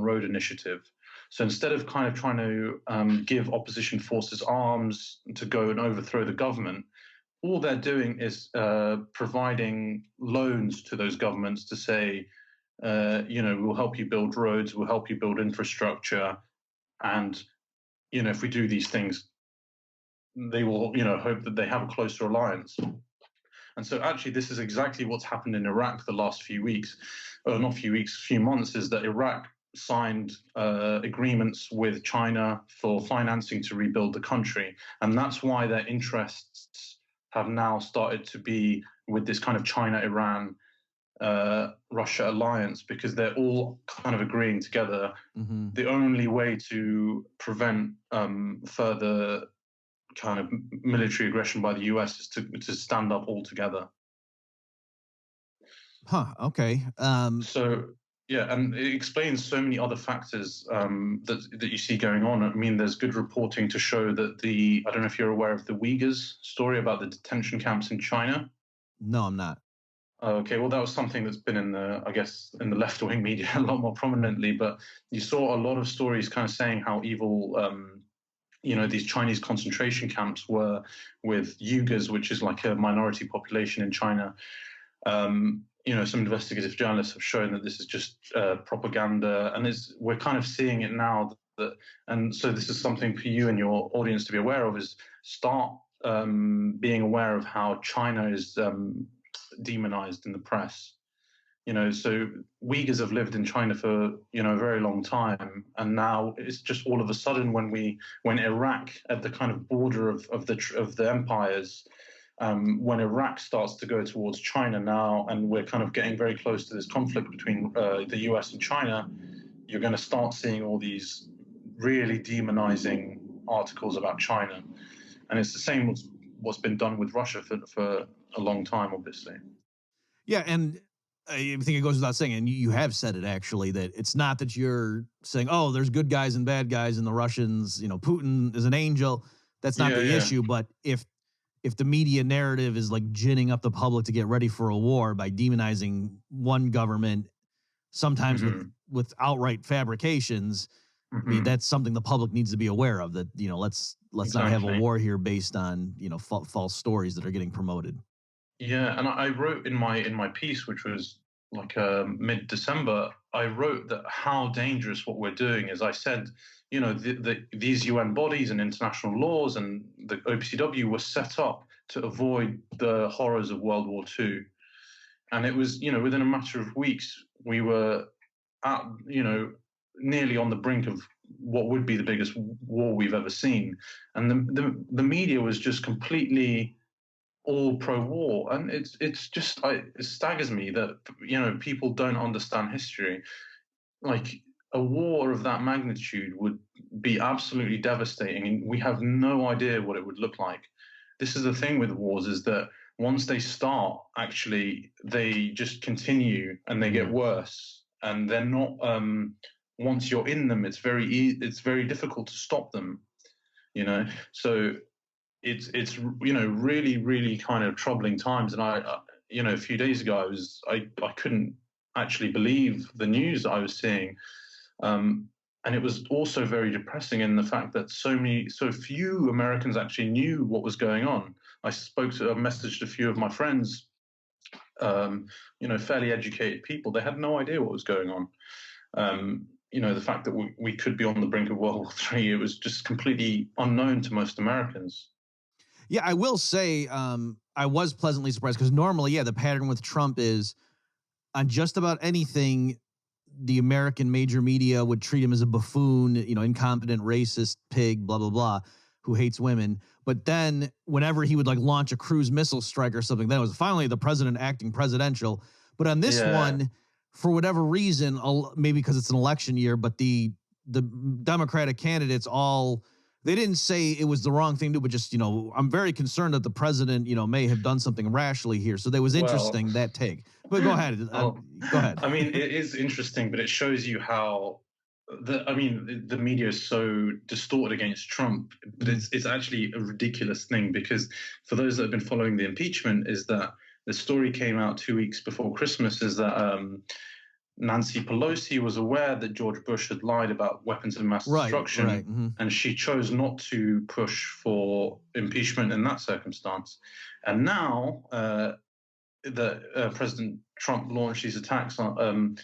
Road Initiative. So instead of kind of trying to give opposition forces arms to go and overthrow the government, all they're doing is providing loans to those governments to say, we'll help you build roads, we'll help you build infrastructure, and if we do these things, they will hope that they have a closer alliance. And so actually this is exactly what's happened in Iraq the last few weeks, or not few weeks, few months, is that Iraq signed agreements with China for financing to rebuild the country. And that's why their interests have now started to be with this kind of China-Iran Russia alliance, because they're all kind of agreeing together. The only way to prevent further kind of military aggression by the US is to stand up all together. Okay. So yeah, and it explains so many other factors that you see going on. I mean, there's good reporting to show that I don't know if you're aware of the Uyghurs story about the detention camps in China. No, I'm not. Okay, well, that was something that's been in the left-wing media a lot more prominently, but you saw a lot of stories kind of saying how evil, these Chinese concentration camps were with Uyghurs, which is like a minority population in China. Some investigative journalists have shown that this is just propaganda, and we're kind of seeing it now. And so this is something for you and your audience to be aware of, is start being aware of how China is demonized in the press. So Uyghurs have lived in China for, a very long time. And now it's just all of a sudden when Iraq at the kind of border of the empires, when Iraq starts to go towards China now, and we're kind of getting very close to this conflict between the US and China, you're going to start seeing all these really demonizing articles about China. And it's the same with what's been done with Russia for a long time, obviously. Yeah, and I think it goes without saying, and you have said it actually, that it's not that you're saying, oh, there's good guys and bad guys, and the Russians, Putin is an angel. That's not the issue. But if the media narrative is like ginning up the public to get ready for a war by demonizing one government, sometimes with outright fabrications, I mean, that's something the public needs to be aware of. That let's not have a war here based on false stories that are getting promoted. Yeah, and I wrote in my piece, which was like mid-December, I wrote that how dangerous what we're doing is. I said, these UN bodies and international laws and the OPCW were set up to avoid the horrors of World War II. And it was, within a matter of weeks, we were at, nearly on the brink of what would be the biggest war we've ever seen. And the media was just completely all pro-war, and it staggers me that people don't understand history. Like, a war of that magnitude would be absolutely devastating, and we have no idea what it would look like. This is the thing with wars, is that once they start, actually they just continue and they get worse, and they're not. Once you're in them, it's very difficult to stop them. So. It's really, really kind of troubling times. And I a few days ago I couldn't actually believe the news that I was seeing, and it was also very depressing in the fact that so few Americans actually knew what was going on. I messaged a few of my friends, fairly educated people. They had no idea what was going on. The fact that we could be on the brink of World War III, it was just completely unknown to most Americans. Yeah, I will say I was pleasantly surprised, because normally, the pattern with Trump is on just about anything, the American major media would treat him as a buffoon, incompetent, racist, pig, blah, blah, blah, who hates women. But then whenever he would launch a cruise missile strike or something, then it was finally the president acting presidential. But on this one, for whatever reason, maybe because it's an election year, but the Democratic candidates they didn't say it was the wrong thing to do, but just, I'm very concerned that the president, may have done something rashly here. So that was interesting, that take. But go ahead. Go ahead. I mean, it is interesting, but it shows you how the media is so distorted against Trump. But it's actually a ridiculous thing, because for those that have been following the impeachment, is that the story came out 2 weeks before Christmas, is that Nancy Pelosi was aware that George Bush had lied about weapons of mass destruction, and she chose not to push for impeachment in that circumstance. And now that President Trump launched these attacks on,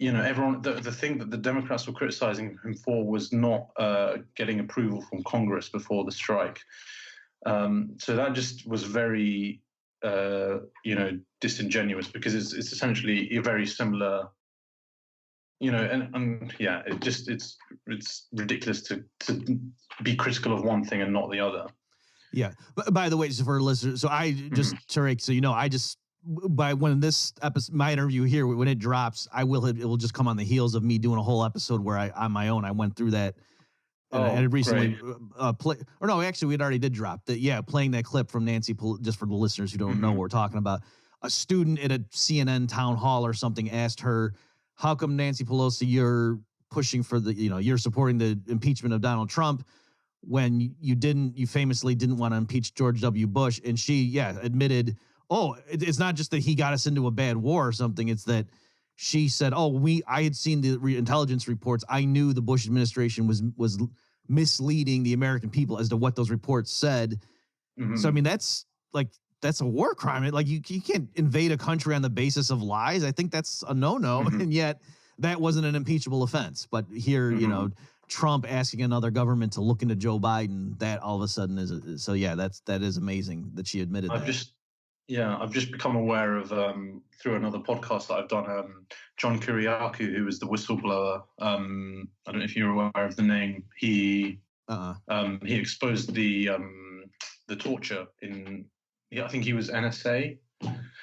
everyone, the thing that the Democrats were criticizing him for was not getting approval from Congress before the strike. So that just was very disingenuous, because it's essentially a very similar, it's ridiculous to be critical of one thing and not the other. Yeah. But by the way, just for listeners, so I just, Tareq, so I just, by when this episode, my interview here, when it drops, it will just come on the heels of me doing a whole episode where on my own, I went through that. And I had recently we had already did drop that. Yeah, playing that clip from Nancy, just for the listeners who don't know what we're talking about. A student at a CNN town hall or something asked her, "How come, Nancy Pelosi, you're pushing for you're supporting the impeachment of Donald Trump when you famously didn't want to impeach George W. Bush?" And she, admitted, it's not just that he got us into a bad war or something. It's that she said, I had seen the intelligence reports. I knew the Bush administration was misleading the American people as to what those reports said. So, I mean, that's a war crime. You can't invade a country on the basis of lies. I think that's a no-no. And yet that wasn't an impeachable offense. But here, Trump asking another government to look into Joe Biden, that all of a sudden is. That is amazing that she admitted that. Yeah, I've just become aware of through another podcast that I've done. John Kiriakou, who was the whistleblower. I don't know if you're aware of the name. He exposed the torture in. Yeah, I think he was NSA.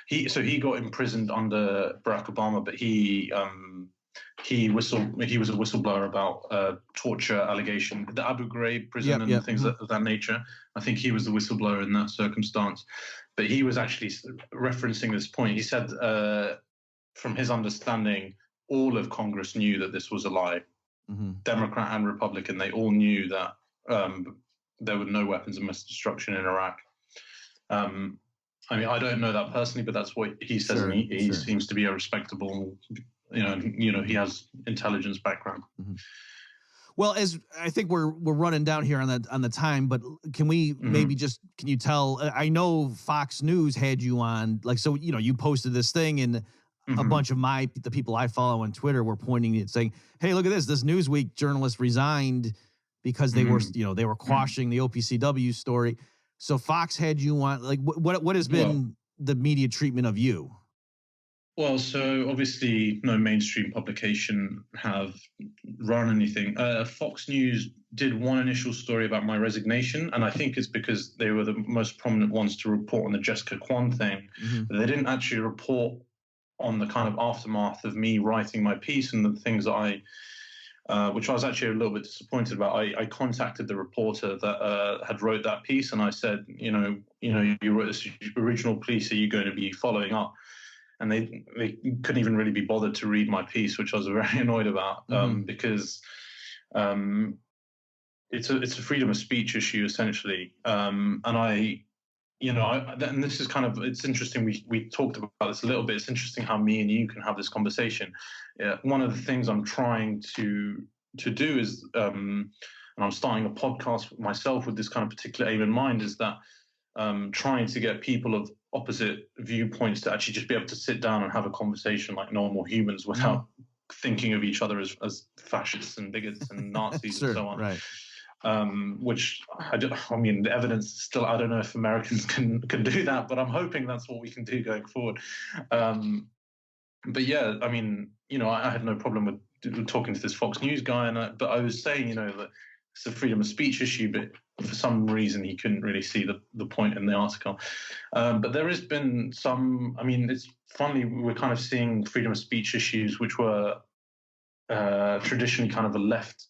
He got imprisoned under Barack Obama, but he was a whistleblower about torture allegation, the Abu Ghraib prison and things of that nature. I think he was the whistleblower in that circumstance. But he was actually referencing this point. He said, from his understanding, all of Congress knew that this was a lie. Democrat and Republican, they all knew that there were no weapons of mass destruction in Iraq. I mean, I don't know that personally, but that's what he says, and he seems to be a respectable, he has intelligence background. Well, as I think we're running down here on the time, but can we maybe can you tell? I know Fox News had you on, like, so you posted this thing, and a bunch of the people I follow on Twitter were pointing at saying, "Hey, look at this! This Newsweek journalist resigned because they were they were quashing the OPCW story." So Fox had you on. Like, what has been the media treatment of you? Well, so obviously no mainstream publication have run anything. Fox News did one initial story about my resignation, and I think it's because they were the most prominent ones to report on the Jessica Kwan thing. But they didn't actually report on the kind of aftermath of me writing my piece and the things that which I was actually a little bit disappointed about. I contacted the reporter that had wrote that piece, and I said, you wrote this original piece, are you going to be following up? And they couldn't even really be bothered to read my piece, which I was very annoyed about, because it's a freedom of speech issue essentially, and and this is kind of, it's interesting. We talked about this a little bit. It's interesting how me and you can have this conversation. One of the things I'm trying to do is, and I'm starting a podcast myself with this kind of particular aim in mind, is that trying to get people of opposite viewpoints to actually just be able to sit down and have a conversation like normal humans without thinking of each other as fascists and bigots and Nazis and so on. Right. Which I mean, the evidence is still, I don't know if Americans can do that, but I'm hoping that's what we can do going forward. But yeah, I mean, I had no problem with talking to this Fox News guy, but I was saying, that it's a freedom of speech issue, but for some reason he couldn't really see the point in the article. But there has been some, I mean, it's funny, we're kind of seeing freedom of speech issues which were traditionally kind of a left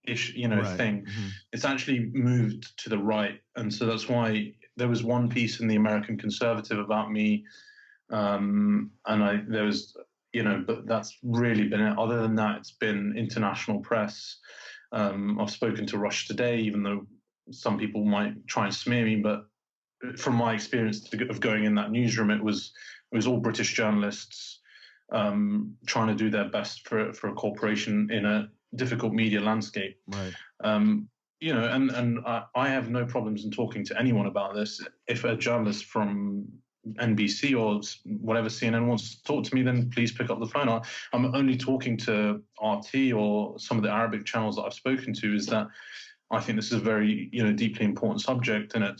issue, thing. It's actually moved to the right, and so that's why there was one piece in the American Conservative about me, and there was, but that's really been it. Other than that, it's been international press. I've spoken to Rush Today, even though some people might try and smear me, but from my experience of going in that newsroom, it was all British journalists trying to do their best for a corporation in a difficult media landscape. Right. And I have no problems in talking to anyone about this. If a journalist from NBC or whatever CNN wants to talk to me, then please pick up the phone. I'm only talking to RT or some of the Arabic channels that I've spoken to, is that I think this is a very, deeply important subject, and it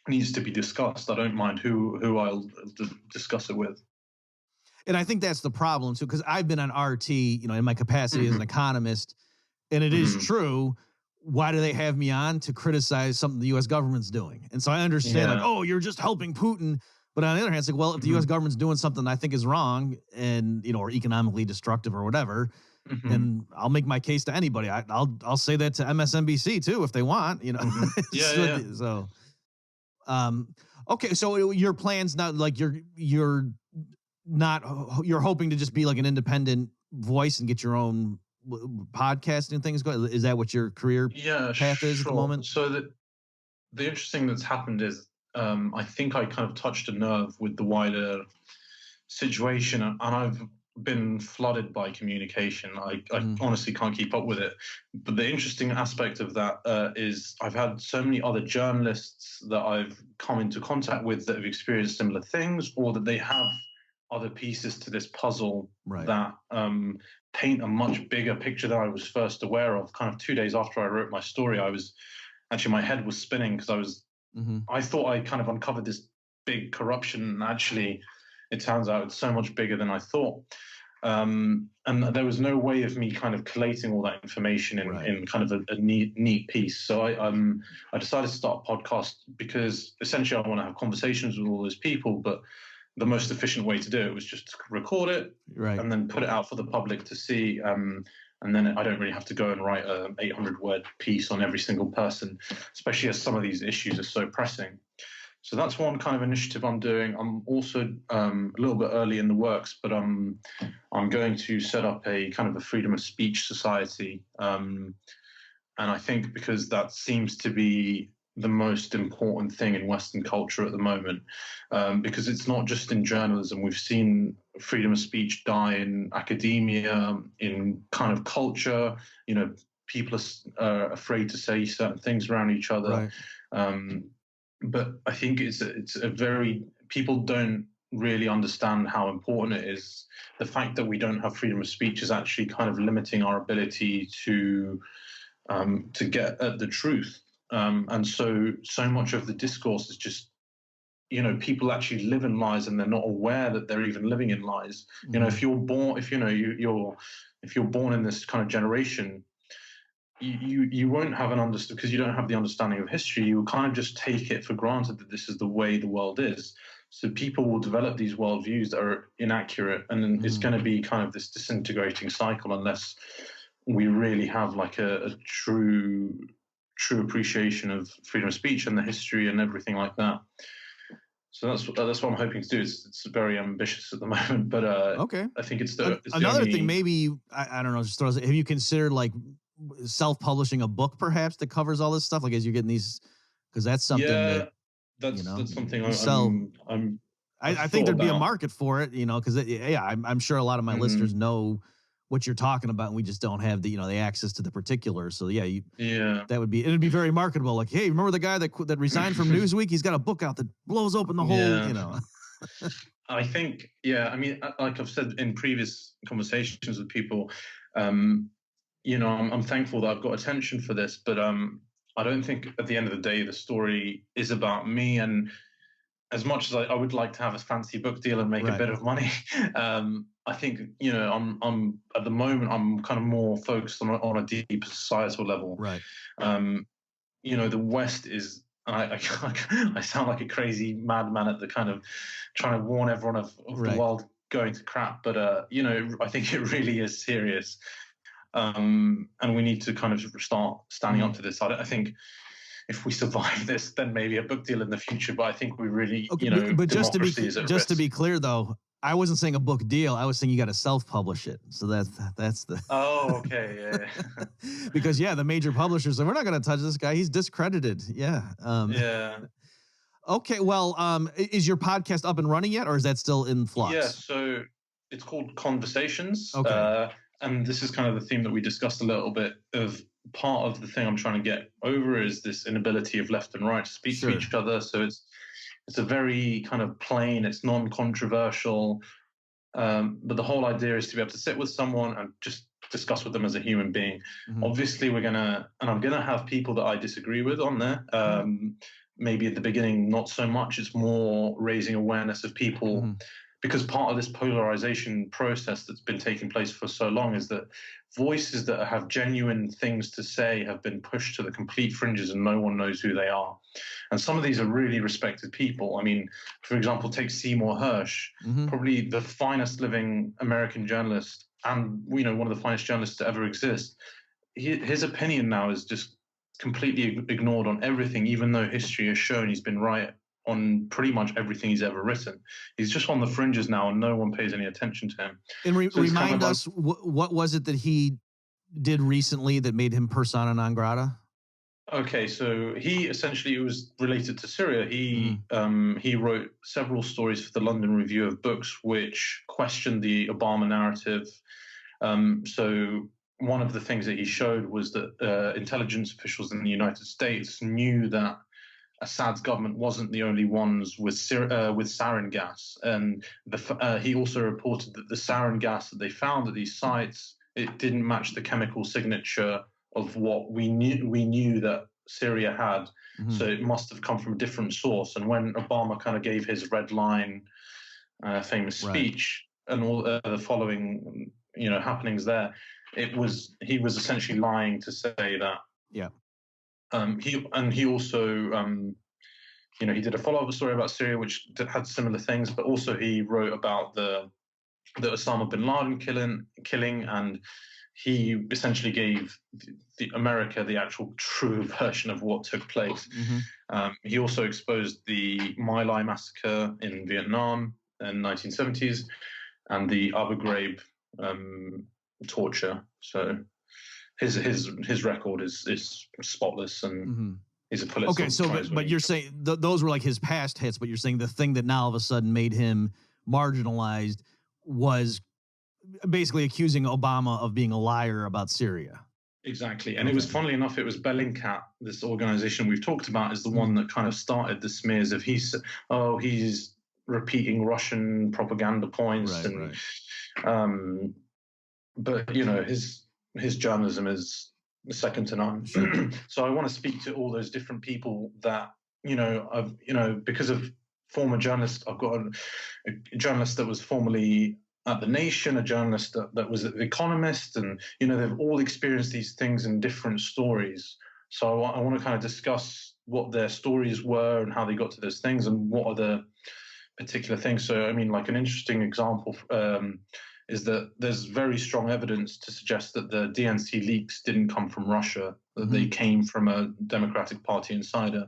needs to be discussed. I don't mind who I'll discuss it with. And I think that's the problem too, because I've been on RT, in my capacity as an economist, and it is true. Why do they have me on? To criticize something the U.S. government's doing. And so I understand, you're just helping Putin. But on the other hand, it's like, well, if the U.S. government's doing something I think is wrong and, or economically destructive or whatever, then I'll make my case to anybody. I'll say that to MSNBC too, if they want, So, okay. So your plans now, like you're hoping to just be like an independent voice and get your own podcast and things going. Is that what your career path is at the moment? So the interesting that's happened is, I think I kind of touched a nerve with the wider situation, and I've been flooded by communication. I honestly can't keep up with it. But the interesting aspect of that is I've had so many other journalists that I've come into contact with that have experienced similar things, or that they have other pieces to this puzzle that paint a much bigger picture than I was first aware of. Kind of 2 days after I wrote my story, my head was spinning because I thought I kind of uncovered this big corruption. And actually, it turns out it's so much bigger than I thought. And there was no way of me kind of collating all that information in kind of a neat piece. So I decided to start a podcast because essentially I want to have conversations with all those people, but the most efficient way to do it was just to record it and then put it out for the public to see. And then I don't really have to go and write a 800-word piece on every single person, especially as some of these issues are so pressing. So that's one kind of initiative I'm doing. I'm also a little bit early in the works, but I'm going to set up a kind of a freedom of speech society. And I think because that seems to be the most important thing in Western culture at the moment, because it's not just in journalism. We've seen freedom of speech die in academia, in kind of culture. You know, people are afraid to say certain things around each other. But I think it's a very, people don't really understand how important it is. The fact that we don't have freedom of speech is actually kind of limiting our ability to get at the truth. And so much of the discourse is just, you know, people actually live in lies and they're not aware that they're even living in lies. You know, if you're born in this kind of generation, you won't have an understanding, because you don't have the understanding of history. You will kind of just take it for granted that this is the way the world is. So people will develop these worldviews that are inaccurate, and then it's going to be kind of this disintegrating cycle unless we really have like a true appreciation of freedom of speech and the history and everything like that. So that's what I'm hoping to do. It's very ambitious at the moment, but I think it's another thing. Maybe I don't know. Just throws. Have you considered like self-publishing a book perhaps that covers all this stuff, like as you're getting these, because that's something that's something I think there'd be a market for it, you know, because I'm sure a lot of my listeners know what you're talking about, and we just don't have the the access to the particulars. So it'd be very marketable. Like, hey, remember the guy that resigned from Newsweek? He's got a book out that blows open the whole I think I mean, like I've said in previous conversations with people, I'm thankful that I've got attention for this, but I don't think at the end of the day the story is about me. And as much as I would like to have a fancy book deal and make a bit of money, I think I'm at the moment I'm kind of more focused on a deeper societal level. The West is. I sound like a crazy madman at the kind of trying to warn everyone of the world going to crap, but I think it really is serious. And we need to kind of start standing up to this. I think if we survive this, then maybe a book deal in the future. But I think we really, but just to be clear, though, I wasn't saying a book deal. I was saying you got to self-publish it. So that's the. Oh, okay, yeah. Because the major publishers said, we're not going to touch this guy. He's discredited. Okay, well, is your podcast up and running yet, or is that still in flux? Yeah, so it's called Conversations. Okay. And this is kind of the theme that we discussed a little bit of. Part of the thing I'm trying to get over is this inability of left and right to speak to each other. So it's a very kind of plain, it's non-controversial. But the whole idea is to be able to sit with someone and just discuss with them as a human being. Obviously, I'm going to have people that I disagree with on there. Maybe at the beginning, not so much. It's more raising awareness of people. Because part of this polarization process that's been taking place for so long is that voices that have genuine things to say have been pushed to the complete fringes and no one knows who they are. And some of these are really respected people. I mean, for example, take Seymour Hersh, probably the finest living American journalist and, one of the finest journalists to ever exist. His opinion now is just completely ignored on everything, even though history has shown he's been right on pretty much everything he's ever written. He's just on the fringes now and no one pays any attention to him. And remind us, what was it that he did recently that made him persona non grata? Okay, so he essentially, it was related to Syria. He wrote several stories for the London Review of Books which questioned the Obama narrative. So one of the things that he showed was that intelligence officials in the United States knew that Assad's government wasn't the only ones with sarin gas, and he also reported that the sarin gas that they found at these sites, it didn't match the chemical signature of what we knew that Syria had. So it must have come from a different source. And when Obama kind of gave his red line famous speech and all the following, happenings there, he was essentially lying to say that. Yeah. He also, he did a follow-up story about Syria, which had similar things, but also he wrote about the Osama bin Laden killing, and he essentially gave America the actual true version of what took place. He also exposed the My Lai massacre in Vietnam in the 1970s and the Abu Ghraib torture. So his record is spotless, and he's a Pulitzer. Okay, so but you're saying those were like his past hits, but you're saying the thing that now all of a sudden made him marginalized was basically accusing Obama of being a liar about Syria. Exactly. And it was, funnily enough, it was Bellingcat, this organization we've talked about, is the one that kind of started the smears of he's repeating Russian propaganda points. But his journalism is second to none. Sure. So I want to speak to all those different people that, because of former journalists, I've got a journalist that was formerly at The Nation, a journalist that was at The Economist, and, they've all experienced these things in different stories. So I want to kind of discuss what their stories were and how they got to those things and what are the particular things. So, I mean, like an interesting example is that there's very strong evidence to suggest that the DNC leaks didn't come from Russia, that they came from a Democratic Party insider.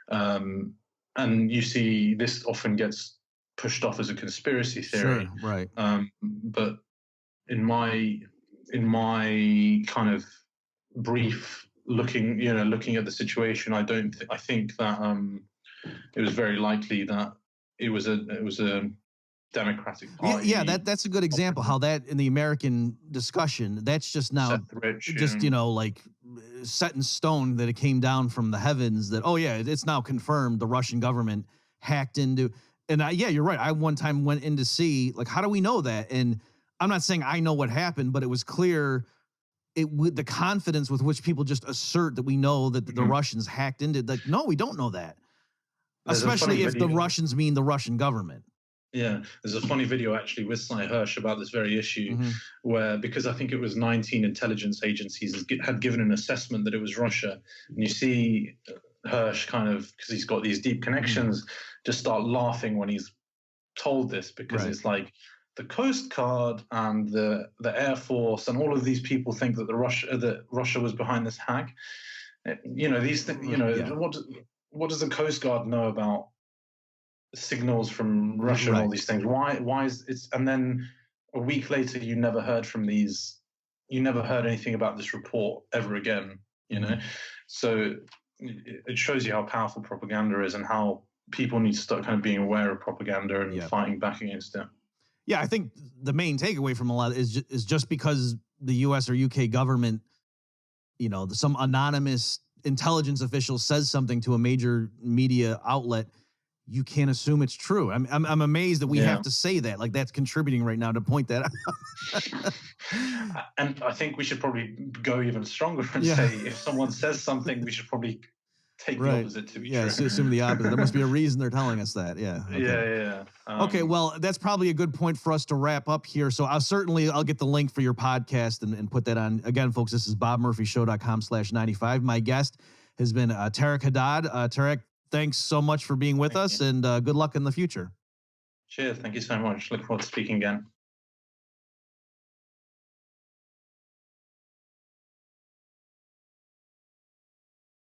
And you see this often gets pushed off as a conspiracy theory. Sure, right. But in my kind of brief looking at the situation, I think that it was very likely that it was a Democratic Party. Yeah, that's a good example how that in the American discussion, that's just now like set in stone that it came down from the heavens that, oh yeah, it's now confirmed the Russian government hacked into. And you're right. I one time went in to see, like, how do we know that? And I'm not saying I know what happened, but it was clear with the confidence with which people just assert that we know that the Russians hacked into. Like, no, we don't know that. Especially if the Russians mean the Russian government. Yeah, there's a funny video actually with Sy Hersh about this very issue, where, because I think it was 19 intelligence agencies had given an assessment that it was Russia, and you see Hersh kind of, because he's got these deep connections, just start laughing when he's told this, because it's like the Coast Guard and the Air Force and all of these people think that Russia was behind this hack. These things. What does the Coast Guard know about signals from Russia and all these things? Why is it? And then a week later, you never heard anything about this report ever again. So it shows you how powerful propaganda is and how people need to start kind of being aware of propaganda and fighting back against it. Yeah, I think the main takeaway from a lot is just because the U.S. or UK government, some anonymous intelligence official says something to a major media outlet, you can't assume it's true. I'm amazed that we have to say that. Like, that's contributing right now to point that out. And I think we should probably go even stronger and say, if someone says something, we should probably take the opposite to be true. Yeah, assume the opposite. There must be a reason they're telling us that. Yeah. Okay. Okay, well, that's probably a good point for us to wrap up here. So I'll get the link for your podcast and put that on. Again, folks, this is bobmurphyshow.com/95. My guest has been Tareq Haddad. Tareq, thanks so much for being with us, and good luck in the future. Cheers. Thank you so much. Look forward to speaking again.